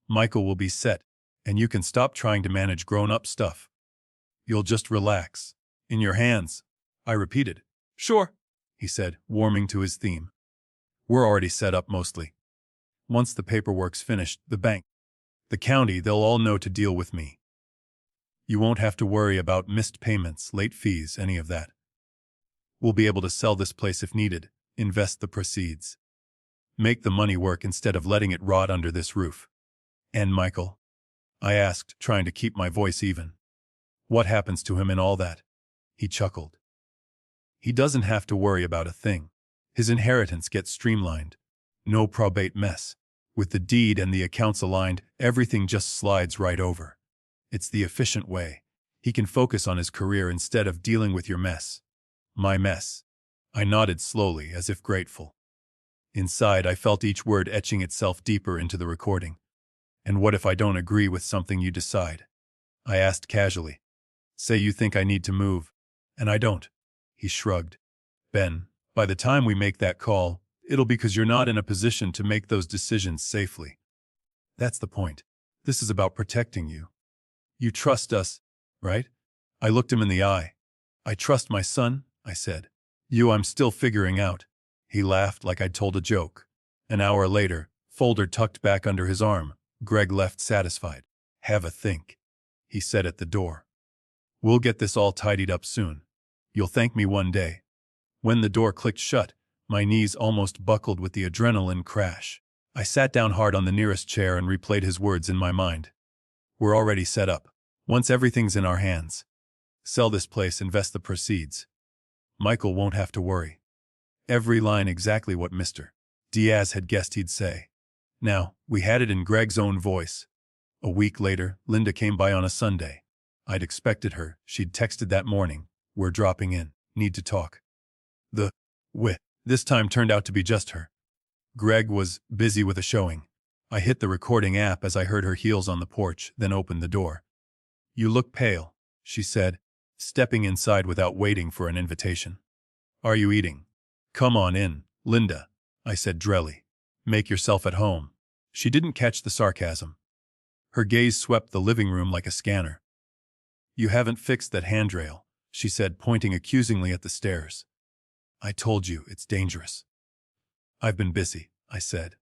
Michael will be set, and you can stop trying to manage grown-up stuff. You'll just relax. In your hands." I repeated. "Sure," he said, warming to his theme. "We're already set up mostly. Once the paperwork's finished, the bank, the county, they'll all know to deal with me. You won't have to worry about missed payments, late fees, any of that. We'll be able to sell this place if needed, invest the proceeds. Make the money work instead of letting it rot under this roof." "And Michael?" I asked, trying to keep my voice even. "What happens to him in all that?" He chuckled. "He doesn't have to worry about a thing. His inheritance gets streamlined. No probate mess. With the deed and the accounts aligned, everything just slides right over. It's the efficient way. He can focus on his career instead of dealing with your mess." "My mess." I nodded slowly, as if grateful. Inside, I felt each word etching itself deeper into the recording. "And what if I don't agree with something you decide?" I asked casually. "Say you think I need to move, and I don't." He shrugged. "Ben, by the time we make that call, it'll be because you're not in a position to make those decisions safely. That's the point. This is about protecting you. You trust us, right?" I looked him in the eye. I trust my son, I said. You, I'm still figuring out. He laughed like I'd told a joke. An hour later, folder tucked back under his arm, Greg left satisfied. Have a think, he said at the door. We'll get this all tidied up soon. You'll thank me one day. When the door clicked shut, my knees almost buckled with the adrenaline crash. I sat down hard on the nearest chair and replayed his words in my mind. We're already set up. Once everything's in our hands. Sell this place, invest the proceeds. Michael won't have to worry. Every line exactly what Mr. Diaz had guessed he'd say. Now, we had it in Greg's own voice. A week later, Linda came by on a Sunday. I'd expected her. She'd texted that morning. We're dropping in. Need to talk. The this time turned out to be just her. Greg was busy with a showing. I hit the recording app as I heard her heels on the porch, then opened the door. You look pale, she said, stepping inside without waiting for an invitation. Are you eating? Come on in, Linda, I said drily. Make yourself at home. She didn't catch the sarcasm. Her gaze swept the living room like a scanner. You haven't fixed that handrail, she said, pointing accusingly at the stairs. I told you, it's dangerous. I've been busy, I said,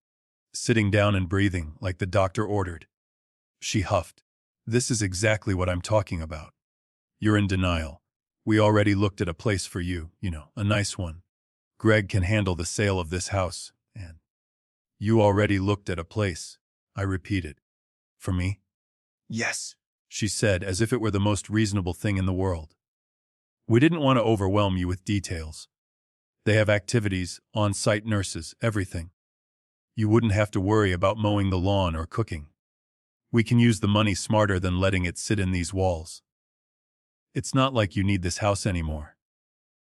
sitting down and breathing like the doctor ordered. She huffed. This is exactly what I'm talking about. You're in denial. We already looked at a place for you, a nice one. Greg can handle the sale of this house, and you already looked at a place, I repeated. For me? Yes, she said, as if it were the most reasonable thing in the world. We didn't want to overwhelm you with details. They have activities, on-site nurses, everything. You wouldn't have to worry about mowing the lawn or cooking. We can use the money smarter than letting it sit in these walls. It's not like you need this house anymore.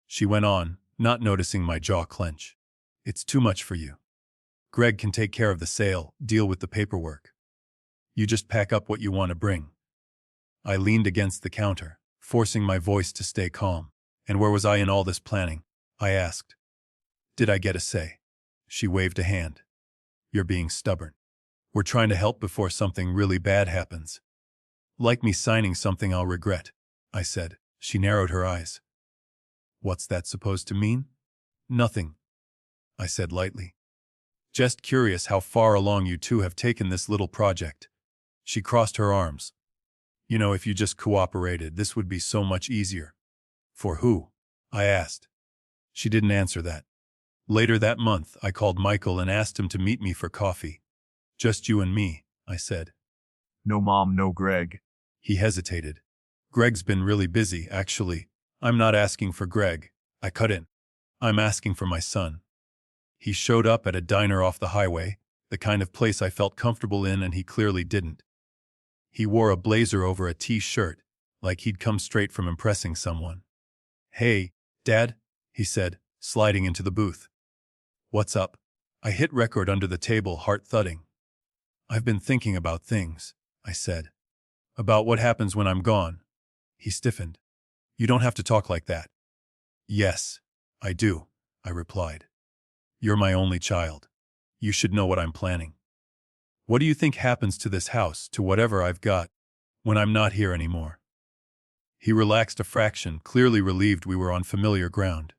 She went on, not noticing my jaw clench. It's too much for you. Greg can take care of the sale, deal with the paperwork. You just pack up what you want to bring. I leaned against the counter, forcing my voice to stay calm. And where was I in all this planning? I asked. Did I get a say? She waved a hand. You're being stubborn. We're trying to help before something really bad happens. Like me signing something I'll regret, I said. She narrowed her eyes. What's that supposed to mean? Nothing, I said lightly. Just curious how far along you two have taken this little project. She crossed her arms. If you just cooperated, this would be so much easier. For who? I asked. She didn't answer that. Later that month, I called Michael and asked him to meet me for coffee. Just you and me, I said. No mom, no Greg. He hesitated. Greg's been really busy, actually. I'm not asking for Greg. I cut in. I'm asking for my son. He showed up at a diner off the highway, the kind of place I felt comfortable in, and he clearly didn't. He wore a blazer over a t-shirt, like he'd come straight from impressing someone. Hey, Dad, he said, sliding into the booth. What's up? I hit record under the table, heart thudding. I've been thinking about things, I said. About what happens when I'm gone. He stiffened. You don't have to talk like that. Yes, I do, I replied. You're my only child. You should know what I'm planning. What do you think happens to this house, to whatever I've got, when I'm not here anymore? He relaxed a fraction, clearly relieved we were on familiar ground.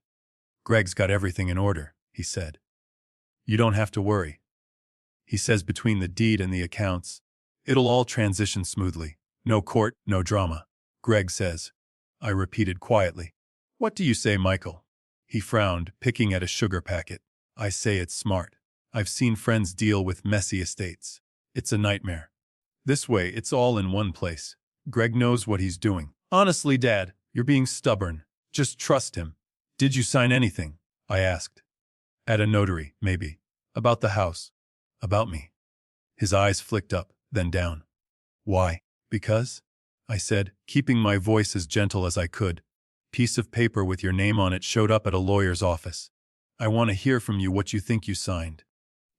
Greg's got everything in order, he said. You don't have to worry. He says between the deed and the accounts, it'll all transition smoothly. No court, no drama. Greg says. I repeated quietly. What do you say, Michael? He frowned, picking at a sugar packet. I say it's smart. I've seen friends deal with messy estates. It's a nightmare. This way, it's all in one place. Greg knows what he's doing. Honestly, Dad, you're being stubborn. Just trust him. Did you sign anything? I asked. At a notary, maybe. About the house. About me. His eyes flicked up, then down. Why? Because? I said, keeping my voice as gentle as I could. Piece of paper with your name on it showed up at a lawyer's office. I want to hear from you what you think you signed.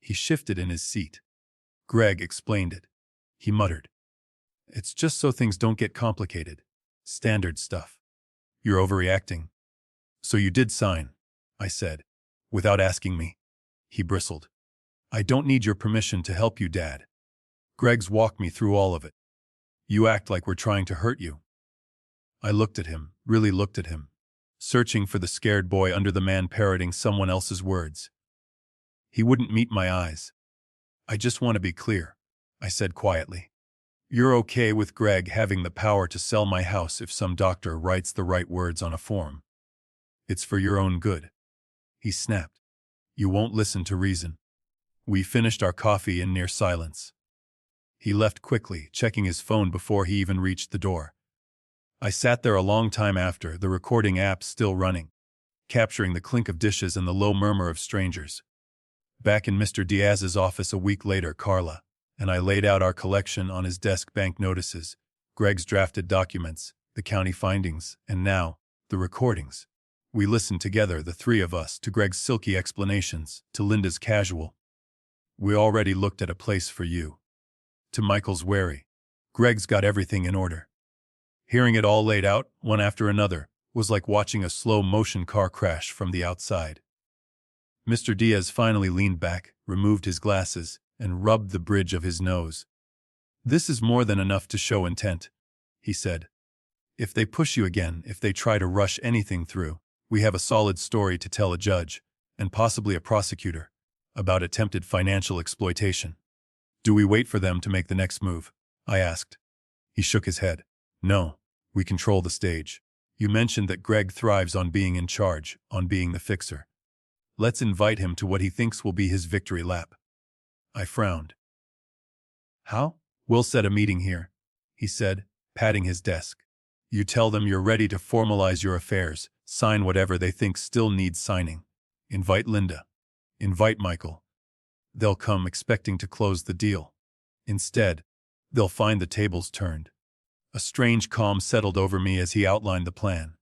He shifted in his seat. Greg explained it. He muttered. It's just so things don't get complicated. Standard stuff. You're overreacting. So you did sign, I said, without asking me. He bristled. I don't need your permission to help you, Dad. Greg's walked me through all of it. You act like we're trying to hurt you. I looked at him, really looked at him. searching for the scared boy under the man parroting someone else's words. He wouldn't meet my eyes. I just want to be clear, I said quietly. You're okay with Greg having the power to sell my house if some doctor writes the right words on a form. It's for your own good. He snapped. You won't listen to reason. We finished our coffee in near silence. He left quickly, checking his phone before he even reached the door. I sat there a long time after, the recording app still running, capturing the clink of dishes and the low murmur of strangers. Back in Mr. Diaz's office a week later, Carla and I laid out our collection on his desk: bank notices, Greg's drafted documents, the county findings, and now, the recordings. We listened together, the three of us, to Greg's silky explanations, to Linda's casual, "We already looked at a place for you," to Michael's wary, "Greg's got everything in order." Hearing it all laid out, one after another, was like watching a slow-motion car crash from the outside. Mr. Diaz finally leaned back, removed his glasses, and rubbed the bridge of his nose. "This is more than enough to show intent," he said. "If they push you again, if they try to rush anything through, we have a solid story to tell a judge, and possibly a prosecutor, about attempted financial exploitation." "Do we wait for them to make the next move?" I asked. He shook his head. "No, we control the stage. You mentioned that Greg thrives on being in charge, on being the fixer. Let's invite him to what he thinks will be his victory lap." I frowned. "How?" "We'll set a meeting here," he said, patting his desk. "You tell them you're ready to formalize your affairs, sign whatever they think still needs signing. Invite Linda. Invite Michael. They'll come expecting to close the deal. Instead, they'll find the tables turned." A strange calm settled over me as he outlined the plan.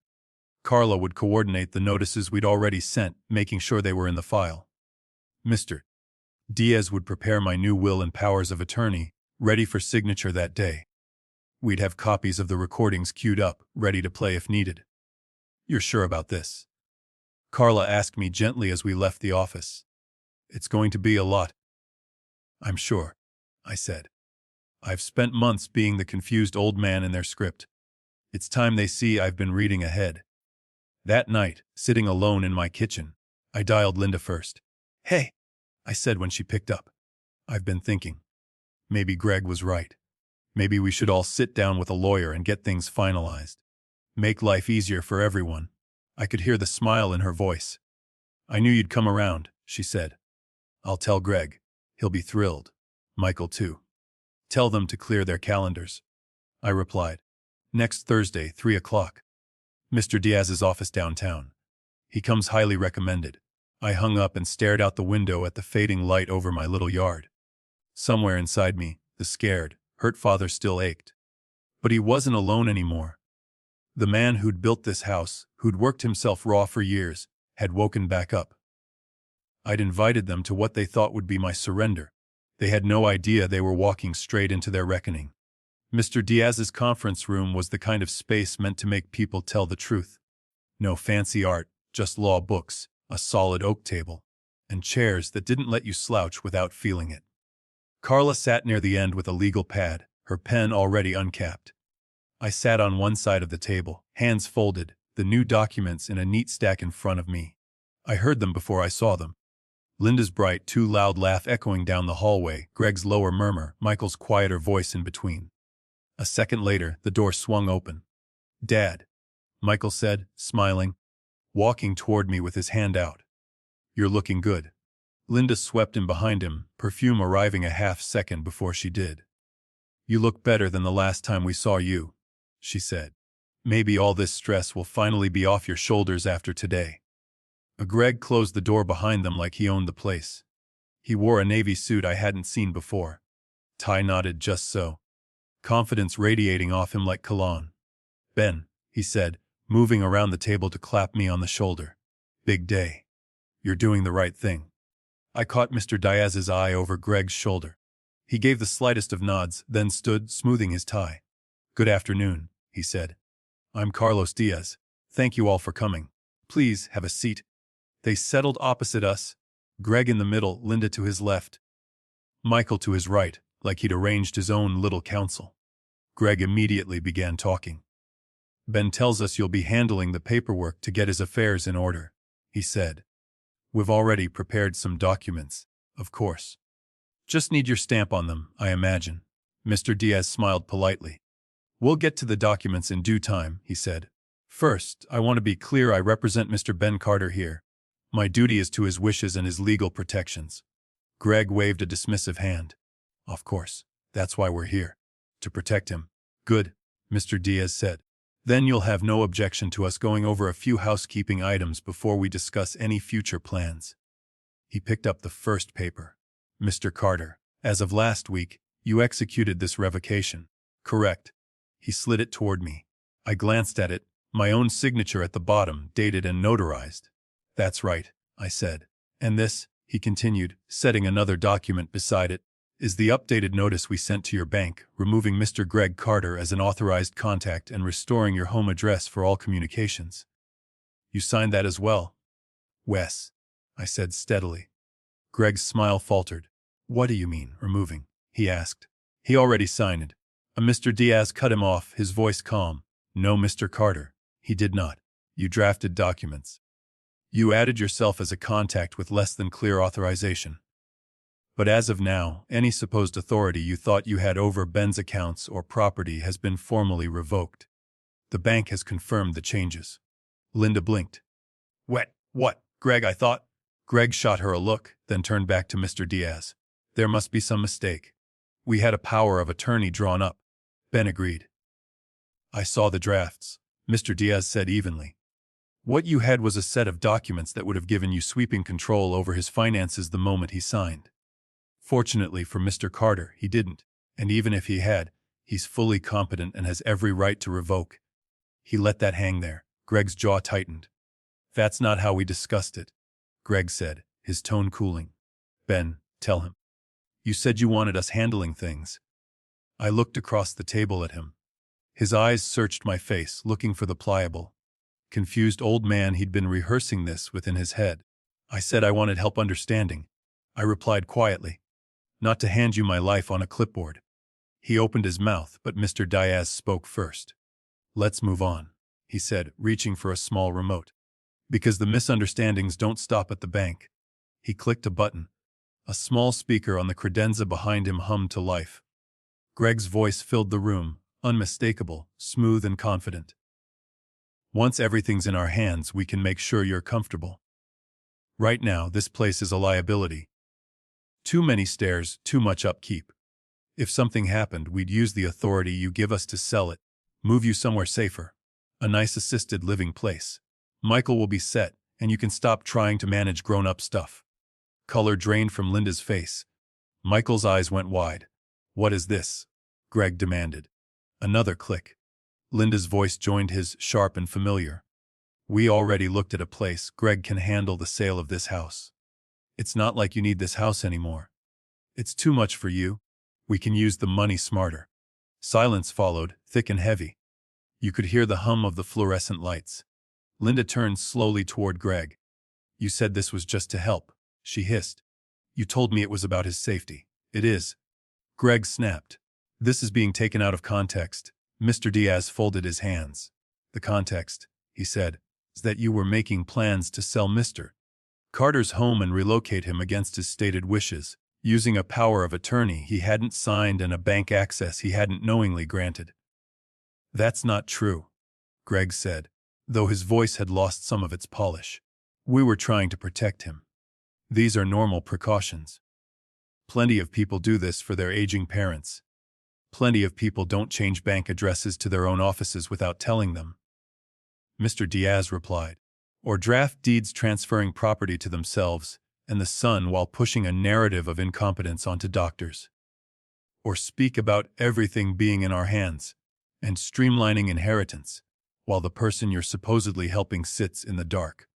Carla would coordinate the notices we'd already sent, making sure they were in the file. Mr. Diaz would prepare my new will and powers of attorney, ready for signature that day. We'd have copies of the recordings queued up, ready to play if needed. "You're sure about this?" Carla asked me gently as we left the office. "It's going to be a lot." "I'm sure," I said. "I've spent months being the confused old man in their script. It's time they see I've been reading ahead." That night, sitting alone in my kitchen, I dialed Linda first. "Hey," I said when she picked up. "I've been thinking. Maybe Greg was right. Maybe we should all sit down with a lawyer and get things finalized. Make life easier for everyone." I could hear the smile in her voice. "I knew you'd come around," she said. "I'll tell Greg. He'll be thrilled. Michael too. Tell them to clear their calendars." I replied. "Next Thursday, 3 o'clock. Mr. Diaz's office downtown. He comes highly recommended." I hung up and stared out the window at the fading light over my little yard. Somewhere inside me, the scared, hurt father still ached. But he wasn't alone anymore. The man who'd built this house, who'd worked himself raw for years, had woken back up. I'd invited them to what they thought would be my surrender. They had no idea they were walking straight into their reckoning. Mr. Diaz's conference room was the kind of space meant to make people tell the truth. No fancy art, just law books, a solid oak table, and chairs that didn't let you slouch without feeling it. Carla sat near the end with a legal pad, her pen already uncapped. I sat on one side of the table, hands folded, the new documents in a neat stack in front of me. I heard them before I saw them. Linda's bright, too loud laugh echoing down the hallway, Greg's lower murmur, Michael's quieter voice in between. A second later, the door swung open. "Dad," Michael said, smiling, walking toward me with his hand out. "You're looking good." Linda swept in behind him, perfume arriving a half-second before she did. "You look better than the last time we saw you," she said. "Maybe all this stress will finally be off your shoulders after today." Greg closed the door behind them like he owned the place. He wore a navy suit I hadn't seen before. Tie knotted just so. Confidence radiating off him like cologne. "Ben," he said, moving around the table to clap me on the shoulder. "Big day. You're doing the right thing." I caught Mr. Diaz's eye over Greg's shoulder. He gave the slightest of nods, then stood, smoothing his tie. "Good afternoon," he said. "I'm Carlos Diaz. Thank you all for coming. Please, have a seat." They settled opposite us, Greg in the middle, Linda to his left, Michael to his right, like he'd arranged his own little council. Greg immediately began talking. Ben tells us you'll be handling the paperwork to get his affairs in order, he said. We've already prepared some documents, of course. Just need your stamp on them, I imagine. Mr. Diaz smiled politely. We'll get to the documents in due time, he said. First, I want to be clear I represent Mr. Ben Carter here. My duty is to his wishes and his legal protections. Greg waved a dismissive hand. Of course, that's why we're here. To protect him. Good, Mr. Diaz said. Then you'll have no objection to us going over a few housekeeping items before we discuss any future plans. He picked up the first paper. Mr. Carter, as of last week, you executed this revocation. Correct. He slid it toward me. I glanced at it, my own signature at the bottom, dated and notarized. That's right, I said. And this, he continued, setting another document beside it, is the updated notice we sent to your bank, removing Mr. Greg Carter as an authorized contact and restoring your home address for all communications. You signed that as well? Wes, I said steadily. Greg's smile faltered. What do you mean, removing? He asked. He already signed it. Mr. Diaz cut him off, his voice calm. No, Mr. Carter. He did not. You drafted documents. You added yourself as a contact with less than clear authorization. But as of now, any supposed authority you thought you had over Ben's accounts or property has been formally revoked. The bank has confirmed the changes. Linda blinked. What, Greg, I thought? Greg shot her a look, then turned back to Mr. Diaz. There must be some mistake. We had a power of attorney drawn up. Ben agreed. I saw the drafts, Mr. Diaz said evenly. What you had was a set of documents that would have given you sweeping control over his finances the moment he signed. Fortunately for Mr. Carter, he didn't, and even if he had, he's fully competent and has every right to revoke. He let that hang there. Greg's jaw tightened. That's not how we discussed it, Greg said, his tone cooling. Ben, tell him. You said you wanted us handling things. I looked across the table at him. His eyes searched my face, looking for the pliable, confused old man he'd been rehearsing this within his head. I said I wanted help understanding. I replied quietly. Not to hand you my life on a clipboard. He opened his mouth, but Mr. Diaz spoke first. Let's move on, he said, reaching for a small remote. Because the misunderstandings don't stop at the bank. He clicked a button. A small speaker on the credenza behind him hummed to life. Greg's voice filled the room, unmistakable, smooth and confident. Once everything's in our hands, we can make sure you're comfortable. Right now, this place is a liability. Too many stairs, too much upkeep. If something happened, we'd use the authority you give us to sell it, move you somewhere safer. A nice assisted living place. Michael will be set, and you can stop trying to manage grown-up stuff. Color drained from Linda's face. Michael's eyes went wide. What is this? Greg demanded. Another click. Linda's voice joined his, sharp and familiar. We already looked at a place. Greg can handle the sale of this house. It's not like you need this house anymore. It's too much for you. We can use the money smarter. Silence followed, thick and heavy. You could hear the hum of the fluorescent lights. Linda turned slowly toward Greg. You said this was just to help, she hissed. You told me it was about his safety. It is. Greg snapped. This is being taken out of context. Mr. Diaz folded his hands. The context, he said, is that you were making plans to sell Mr. Carter's home and relocate him against his stated wishes, using a power of attorney he hadn't signed and a bank access he hadn't knowingly granted. That's not true, Greg said, though his voice had lost some of its polish. We were trying to protect him. These are normal precautions. Plenty of people do this for their aging parents. Plenty of people don't change bank addresses to their own offices without telling them. Mr. Diaz replied. Or draft deeds transferring property to themselves and the son while pushing a narrative of incompetence onto doctors. Or speak about everything being in our hands and streamlining inheritance while the person you're supposedly helping sits in the dark.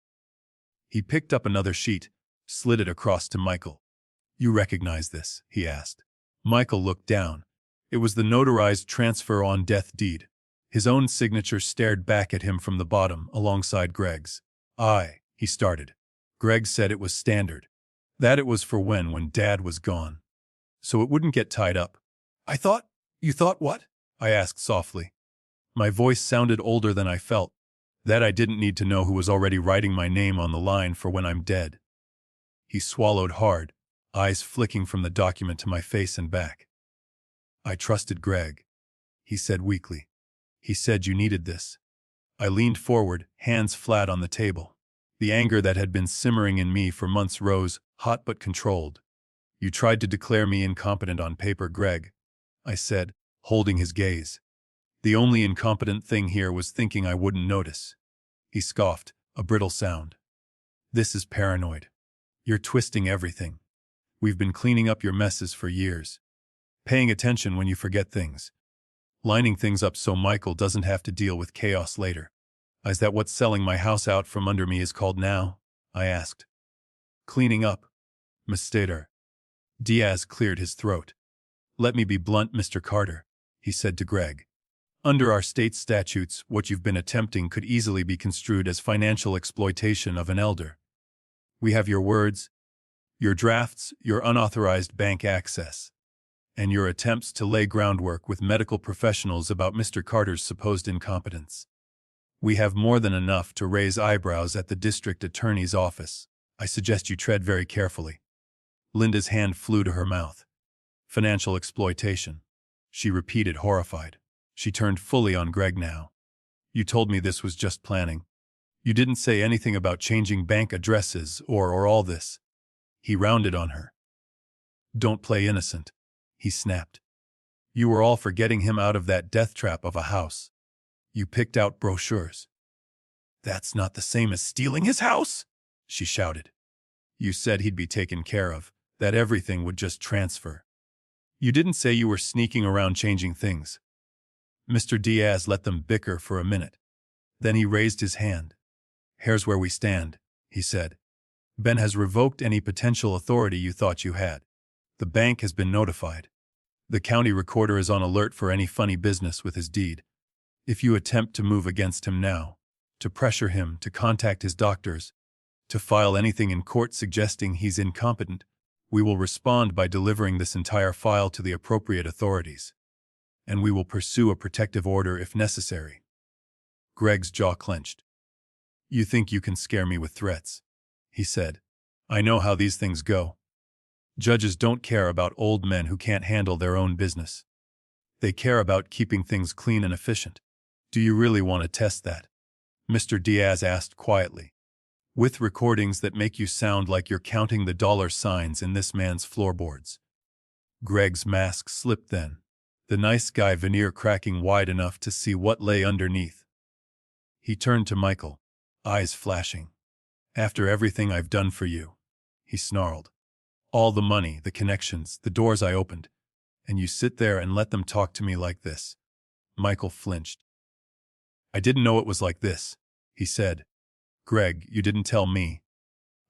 He picked up another sheet, slid it across to Michael. You recognize this? He asked. Michael looked down. It was the notarized transfer on death deed. His own signature stared back at him from the bottom alongside Greg's. He started. Greg said it was standard. That it was for when Dad was gone. So it wouldn't get tied up. You thought what? I asked softly. My voice sounded older than I felt, that I didn't need to know who was already writing my name on the line for when I'm dead. He swallowed hard, eyes flicking from the document to my face and back. I trusted Greg, he said weakly. He said you needed this. I leaned forward, hands flat on the table. The anger that had been simmering in me for months rose, hot but controlled. You tried to declare me incompetent on paper, Greg, I said, holding his gaze. The only incompetent thing here was thinking I wouldn't notice. He scoffed, a brittle sound. This is paranoid. You're twisting everything. We've been cleaning up your messes for years. Paying attention when you forget things. Lining things up so Michael doesn't have to deal with chaos later. Is that what selling my house out from under me is called now? I asked. Cleaning up, Mr. Diaz cleared his throat. Let me be blunt, Mr. Carter, he said to Greg. Under our state statutes, what you've been attempting could easily be construed as financial exploitation of an elder. We have your words, your drafts, your unauthorized bank access, and your attempts to lay groundwork with medical professionals about Mr. Carter's supposed incompetence. We have more than enough to raise eyebrows at the district attorney's office. I suggest you tread very carefully. Linda's hand flew to her mouth. Financial exploitation, she repeated, horrified. She turned fully on Greg now. You told me this was just planning. You didn't say anything about changing bank addresses or all this. He rounded on her. Don't play innocent, he snapped. You were all for getting him out of that death trap of a house. You picked out brochures. That's not the same as stealing his house, she shouted. You said he'd be taken care of, that everything would just transfer. You didn't say you were sneaking around changing things. Mr. Diaz let them bicker for a minute. Then he raised his hand. Here's where we stand, he said. Ben has revoked any potential authority you thought you had. The bank has been notified. The county recorder is on alert for any funny business with his deed. If you attempt to move against him now, to pressure him, to contact his doctors, to file anything in court suggesting he's incompetent, we will respond by delivering this entire file to the appropriate authorities. And we will pursue a protective order if necessary. Greg's jaw clenched. You think you can scare me with threats, he said. I know how these things go. Judges don't care about old men who can't handle their own business. They care about keeping things clean and efficient. Do you really want to test that? Mr. Diaz asked quietly. With recordings that make you sound like you're counting the dollar signs in this man's floorboards. Greg's mask slipped then, the nice guy veneer cracking wide enough to see what lay underneath. He turned to Michael, eyes flashing. After everything I've done for you, he snarled. All the money, the connections, the doors I opened, and you sit there and let them talk to me like this. Michael flinched. I didn't know it was like this, he said. Greg, you didn't tell me.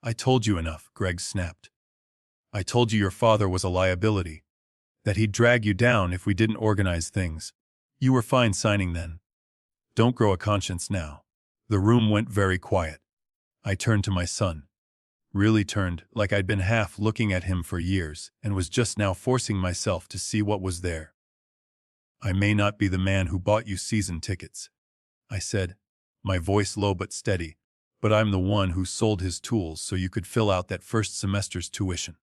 I told you enough, Greg snapped. I told you your father was a liability, that he'd drag you down if we didn't organize things. You were fine signing then. Don't grow a conscience now. The room went very quiet. I turned to my son. Really turned, like I'd been half looking at him for years and was just now forcing myself to see what was there. I may not be the man who bought you season tickets, I said, my voice low but steady, but I'm the one who sold his tools so you could fill out that first semester's tuition.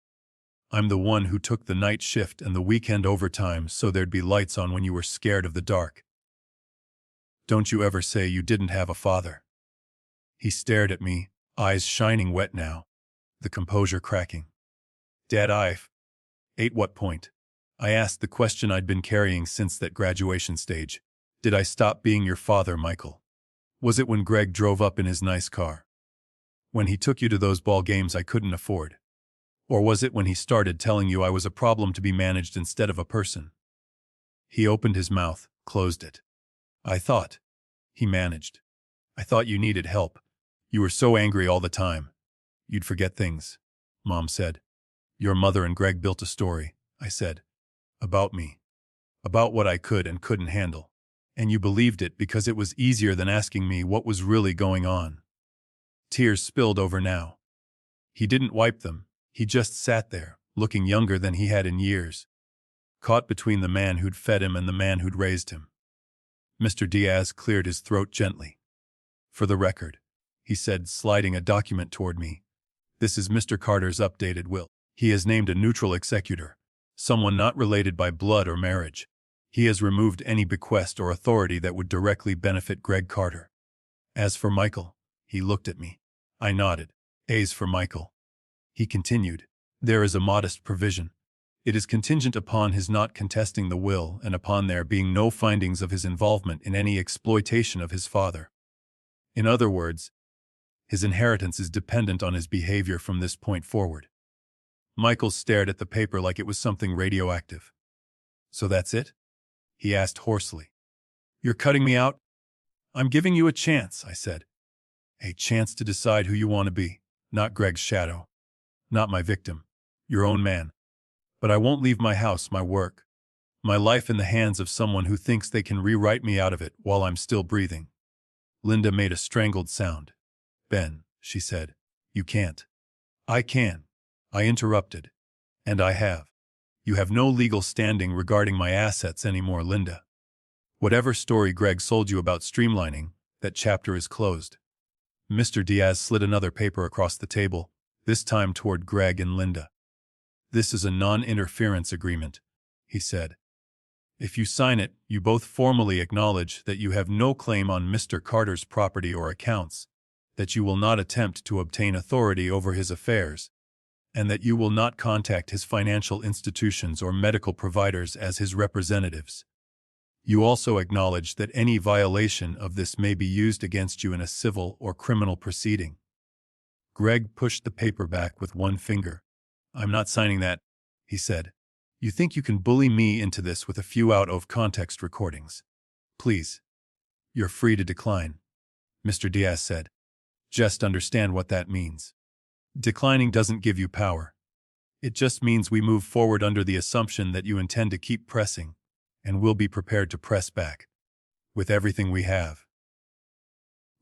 I'm the one who took the night shift and the weekend overtime so there'd be lights on when you were scared of the dark. Don't you ever say you didn't have a father. He stared at me, eyes shining wet now, the composure cracking. Dad, ate what point? I asked the question I'd been carrying since that graduation stage. Did I stop being your father, Michael? Was it when Greg drove up in his nice car? When he took you to those ball games I couldn't afford? Or was it when he started telling you I was a problem to be managed instead of a person? He opened his mouth, closed it. I thought, he managed. I thought you needed help. You were so angry all the time. You'd forget things, Mom said. Your mother and Greg built a story, I said. About me. About what I could and couldn't handle. And you believed it because it was easier than asking me what was really going on. Tears spilled over now. He didn't wipe them. He just sat there, looking younger than he had in years. Caught between the man who'd fed him and the man who'd raised him. Mr. Diaz cleared his throat gently. For the record, he said, sliding a document toward me. This is Mr. Carter's updated will. He has named a neutral executor, someone not related by blood or marriage. He has removed any bequest or authority that would directly benefit Greg Carter. As for Michael, he looked at me. I nodded. A's for Michael. He continued. There is a modest provision. It is contingent upon his not contesting the will and upon there being no findings of his involvement in any exploitation of his father. In other words, his inheritance is dependent on his behavior from this point forward. Michael stared at the paper like it was something radioactive. So that's it? He asked hoarsely. You're cutting me out? I'm giving you a chance, I said. A chance to decide who you want to be, not Greg's shadow. Not my victim, your own man. But I won't leave my house, my work, my life in the hands of someone who thinks they can rewrite me out of it while I'm still breathing. Linda made a strangled sound. Ben, she said, you can't. I can. I interrupted. And I have. You have no legal standing regarding my assets anymore, Linda. Whatever story Greg sold you about streamlining, that chapter is closed. Mr. Diaz slid another paper across the table, this time toward Greg and Linda. This is a non-interference agreement, he said. If you sign it, you both formally acknowledge that you have no claim on Mr. Carter's property or accounts, that you will not attempt to obtain authority over his affairs, and that you will not contact his financial institutions or medical providers as his representatives. You also acknowledge that any violation of this may be used against you in a civil or criminal proceeding. Greg pushed the paper back with one finger. I'm not signing that, he said. You think you can bully me into this with a few out-of-context recordings. Please. You're free to decline, Mr. Diaz said. Just understand what that means. Declining doesn't give you power. It just means we move forward under the assumption that you intend to keep pressing, and we'll be prepared to press back. With everything we have.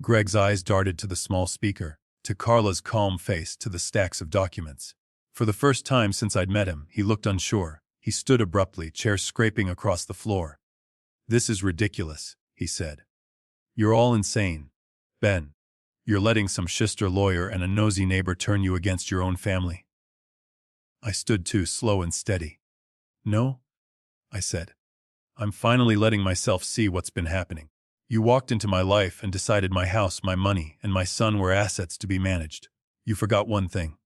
Greg's eyes darted to the small speaker, to Carla's calm face, to the stacks of documents. For the first time since I'd met him, he looked unsure. He stood abruptly, chair scraping across the floor. This is ridiculous, he said. You're all insane. Ben, you're letting some shyster lawyer and a nosy neighbor turn you against your own family. I stood too, slow and steady. No, I said. I'm finally letting myself see what's been happening. You walked into my life and decided my house, my money, and my son were assets to be managed. You forgot one thing.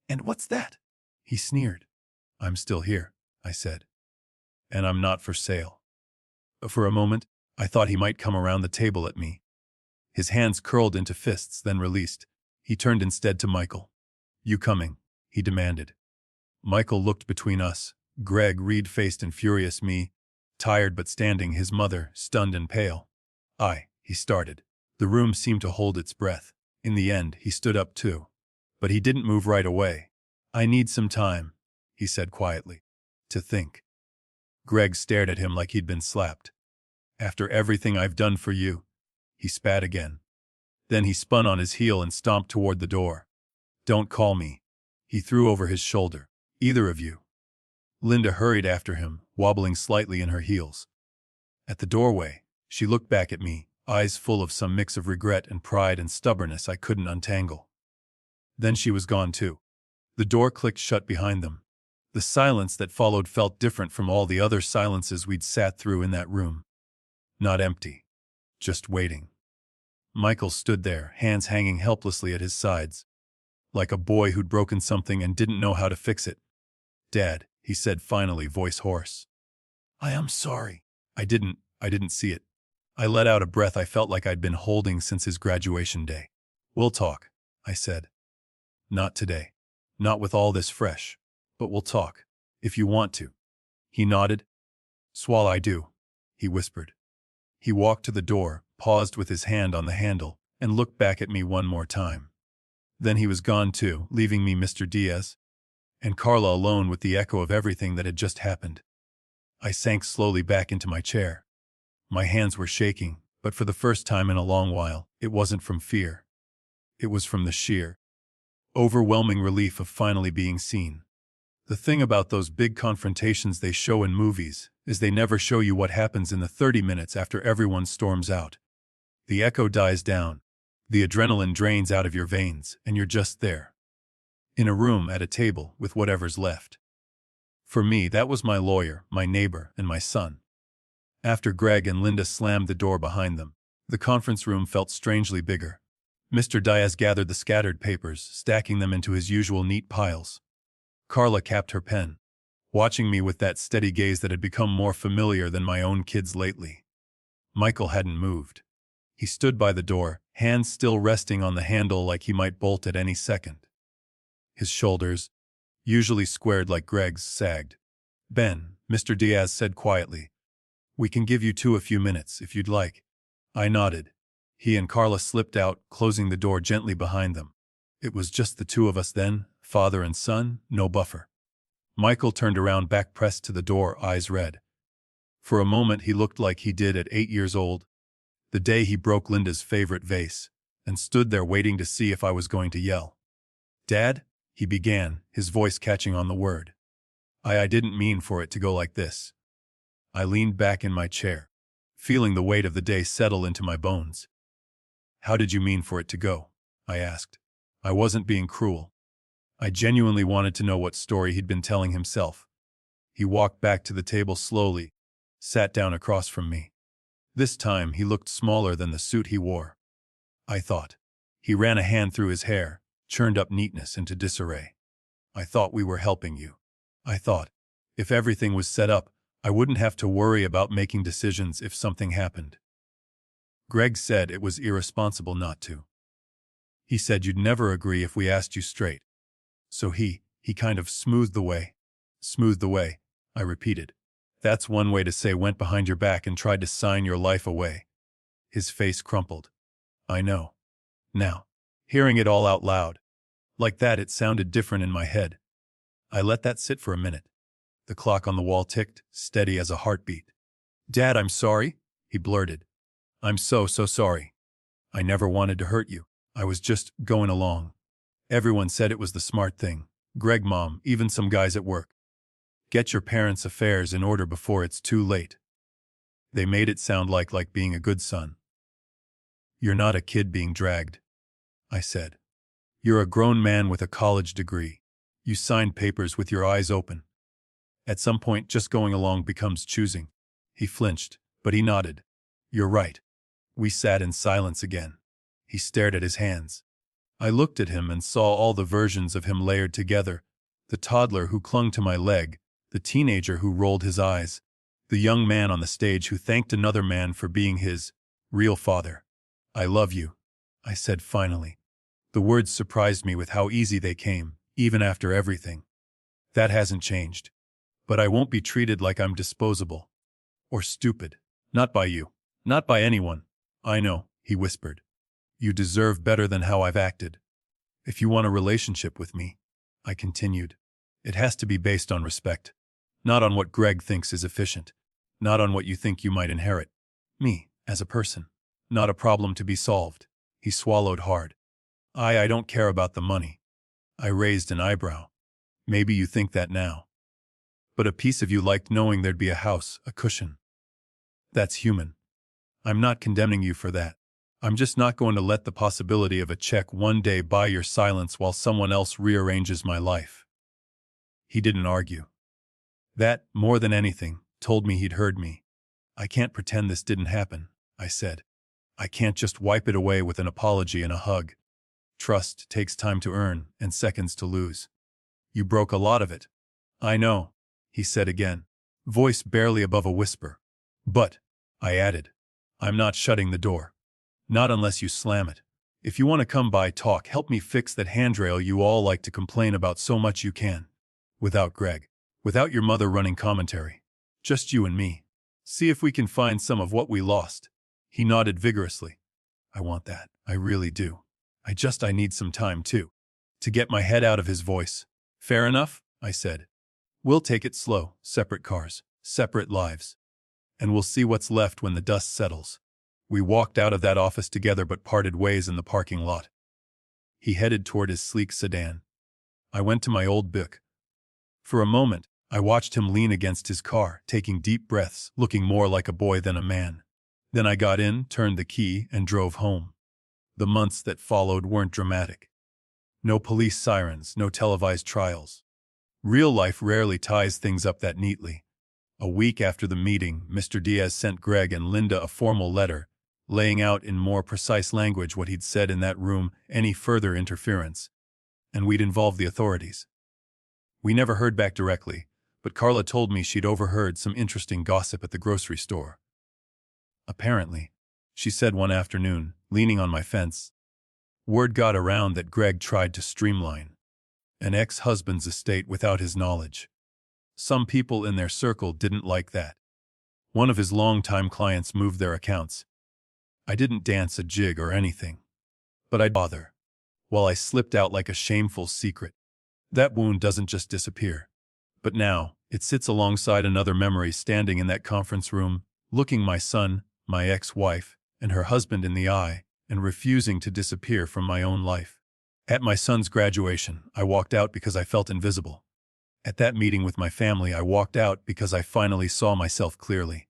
And what's that? He sneered. I'm still here, I said. And I'm not for sale. For a moment, I thought he might come around the table at me. His hands curled into fists, then released. He turned instead to Michael. You coming? He demanded. Michael looked between us, Greg red-faced and furious, me, tired but standing, his mother, stunned and pale. He started. The room seemed to hold its breath. In the end, he stood up too. But he didn't move right away. I need some time, he said quietly. To think. Greg stared at him like he'd been slapped. After everything I've done for you, he spat again. Then he spun on his heel and stomped toward the door. Don't call me, he threw over his shoulder. Either of you. Linda hurried after him, wobbling slightly in her heels. At the doorway, she looked back at me, eyes full of some mix of regret and pride and stubbornness I couldn't untangle. Then she was gone too. The door clicked shut behind them. The silence that followed felt different from all the other silences we'd sat through in that room. Not empty. Just waiting. Michael stood there, hands hanging helplessly at his sides. Like a boy who'd broken something and didn't know how to fix it. Dad, he said finally, voice hoarse. I am sorry. I didn't see it. I let out a breath I felt like I'd been holding since his graduation day. We'll talk, I said. Not today. Not with all this fresh. But we'll talk. If you want to. He nodded. Swall, I do, he whispered. He walked to the door, paused with his hand on the handle, and looked back at me one more time. Then he was gone too, leaving me, Mr. Diaz, and Carla alone with the echo of everything that had just happened. I sank slowly back into my chair. My hands were shaking, but for the first time in a long while, it wasn't from fear. It was from the sheer, overwhelming relief of finally being seen. The thing about those big confrontations they show in movies is they never show you what happens in the 30 minutes after everyone storms out. The echo dies down. The adrenaline drains out of your veins, and you're just there. In a room at a table with whatever's left. For me, that was my lawyer, my neighbor, and my son. After Greg and Linda slammed the door behind them, the conference room felt strangely bigger. Mr. Diaz gathered the scattered papers, stacking them into his usual neat piles. Carla capped her pen, watching me with that steady gaze that had become more familiar than my own kids lately. Michael hadn't moved. He stood by the door, hands still resting on the handle like he might bolt at any second. His shoulders, usually squared like Greg's, sagged. "Ben," Mr. Diaz said quietly, "we can give you a few minutes, if you'd like." I nodded. He and Carla slipped out, closing the door gently behind them. It was just the two of us then, father and son, no buffer. Michael turned around, back pressed to the door, eyes red. For a moment he looked like he did at 8 years old, the day he broke Linda's favorite vase, and stood there waiting to see if I was going to yell. "Dad," he began, his voice catching on the word. I didn't mean for it to go like this. I leaned back in my chair, feeling the weight of the day settle into my bones. "How did you mean for it to go?" I asked. I wasn't being cruel. I genuinely wanted to know what story he'd been telling himself. He walked back to the table slowly, sat down across from me. This time he looked smaller than the suit he wore. I thought. He ran a hand through his hair, churned up neatness into disarray. "I thought we were helping you. I thought, if everything was set up, I wouldn't have to worry about making decisions if something happened. Greg said it was irresponsible not to. He said you'd never agree if we asked you straight. So he kind of smoothed the way." "Smoothed the way," I repeated. "That's one way to say went behind your back and tried to sign your life away." His face crumpled. I know. Now, hearing it all out loud, like that, it sounded different in my head. I let that sit for a minute. The clock on the wall ticked, steady as a heartbeat. "Dad, I'm sorry," he blurted. "I'm so sorry. I never wanted to hurt you. I was just going along. Everyone said it was the smart thing. Greg, Mom, even some guys at work. Get your parents' affairs in order before it's too late. They made it sound like being a good son." "You're not a kid being dragged," I said. "You're a grown man with a college degree. You signed papers with your eyes open. At some point, just going along becomes choosing." He flinched, but he nodded. "You're right." We sat in silence again. He stared at his hands. I looked at him and saw all the versions of him layered together, the toddler who clung to my leg, the teenager who rolled his eyes, the young man on the stage who thanked another man for being his real father. "I love you," I said finally. The words surprised me with how easy they came, even after everything. "That hasn't changed. But I won't be treated like I'm disposable. Or stupid. Not by you. Not by anyone. I know," he whispered. "You deserve better than how I've acted. If you want a relationship with me," I continued, "it has to be based on respect. Not on what Greg thinks is efficient. Not on what you think you might inherit. Me, as a person. Not a problem to be solved." He swallowed hard. I don't care about the money." I raised an eyebrow. "Maybe you think that now. But a piece of you liked knowing there'd be a house, a cushion. That's human. I'm not condemning you for that. I'm just not going to let the possibility of a check one day buy your silence while someone else rearranges my life." He didn't argue. That, more than anything, told me he'd heard me. "I can't pretend this didn't happen," I said. "I can't just wipe it away with an apology and a hug. Trust takes time to earn and seconds to lose. You broke a lot of it." "I know," he said again, voice barely above a whisper. "But," I added, "I'm not shutting the door. Not unless you slam it. If you want to come by, talk, help me fix that handrail you all like to complain about so much, you can. Without Greg. Without your mother running commentary. Just you and me. See if we can find some of what we lost." He nodded vigorously. "I want that. I really do. I need some time too. To get my head out of his voice." "Fair enough," I said. "We'll take it slow, separate cars, separate lives. And we'll see what's left when the dust settles." We walked out of that office together but parted ways in the parking lot. He headed toward his sleek sedan. I went to my old book. For a moment, I watched him lean against his car, taking deep breaths, looking more like a boy than a man. Then I got in, turned the key, and drove home. The months that followed weren't dramatic. No police sirens, no televised trials. Real life rarely ties things up that neatly. A week after the meeting, Mr. Diaz sent Greg and Linda a formal letter, laying out in more precise language what he'd said in that room, any further interference, and we'd involve the authorities. We never heard back directly, but Carla told me she'd overheard some interesting gossip at the grocery store. Apparently, she said one afternoon, leaning on my fence, word got around that Greg tried to streamline an ex-husband's estate without his knowledge. Some people in their circle didn't like that. One of his longtime clients moved their accounts. I didn't dance a jig or anything, but I'd bother. While I slipped out like a shameful secret. That wound doesn't just disappear. But now, it sits alongside another memory standing in that conference room, looking my son, my ex-wife, and her husband in the eye, and refusing to disappear from my own life. At my son's graduation, I walked out because I felt invisible. At that meeting with my family, I walked out because I finally saw myself clearly.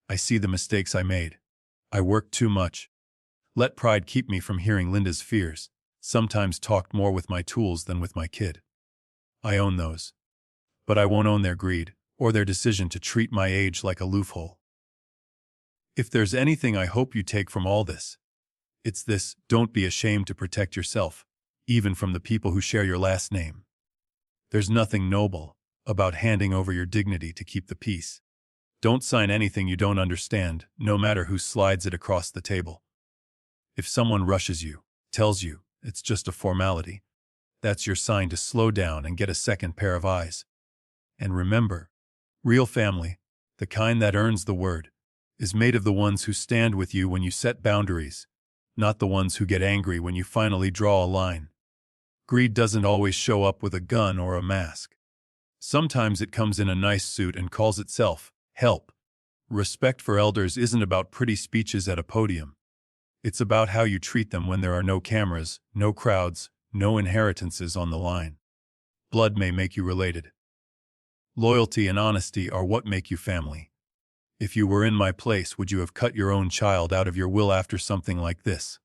I see the mistakes I made. I worked too much. Let pride keep me from hearing Linda's fears. Sometimes talked more with my tools than with my kid. I own those. But I won't own their greed, or their decision to treat my age like a loophole. If there's anything I hope you take from all this, it's this: don't be ashamed to protect yourself, even from the people who share your last name. There's nothing noble about handing over your dignity to keep the peace. Don't sign anything you don't understand, no matter who slides it across the table. If someone rushes you, tells you it's just a formality, that's your sign to slow down and get a second pair of eyes. And remember, real family, the kind that earns the word, is made of the ones who stand with you when you set boundaries, not the ones who get angry when you finally draw a line. Greed doesn't always show up with a gun or a mask. Sometimes it comes in a nice suit and calls itself help. Respect for elders isn't about pretty speeches at a podium. It's about how you treat them when there are no cameras, no crowds, no inheritances on the line. Blood may make you related. Loyalty and honesty are what make you family. If you were in my place, would you have cut your own child out of your will after something like this?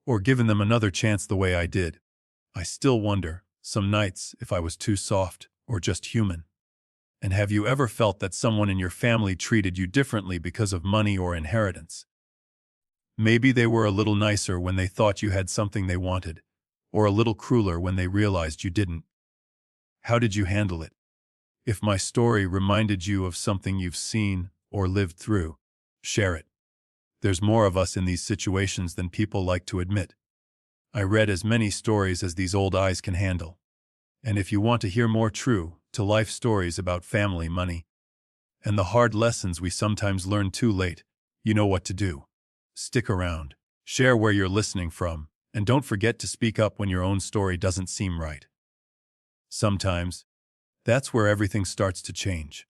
Or given them another chance the way I did? I still wonder, some nights, if I was too soft, or just human. And have you ever felt that someone in your family treated you differently because of money or inheritance? Maybe they were a little nicer when they thought you had something they wanted, or a little crueler when they realized you didn't. How did you handle it? If my story reminded you of something you've seen or lived through, share it. There's more of us in these situations than people like to admit. I read as many stories as these old eyes can handle. And if you want to hear more true-to-life stories about family, money, and the hard lessons we sometimes learn too late, you know what to do. Stick around, share where you're listening from, and don't forget to speak up when your own story doesn't seem right. Sometimes, that's where everything starts to change.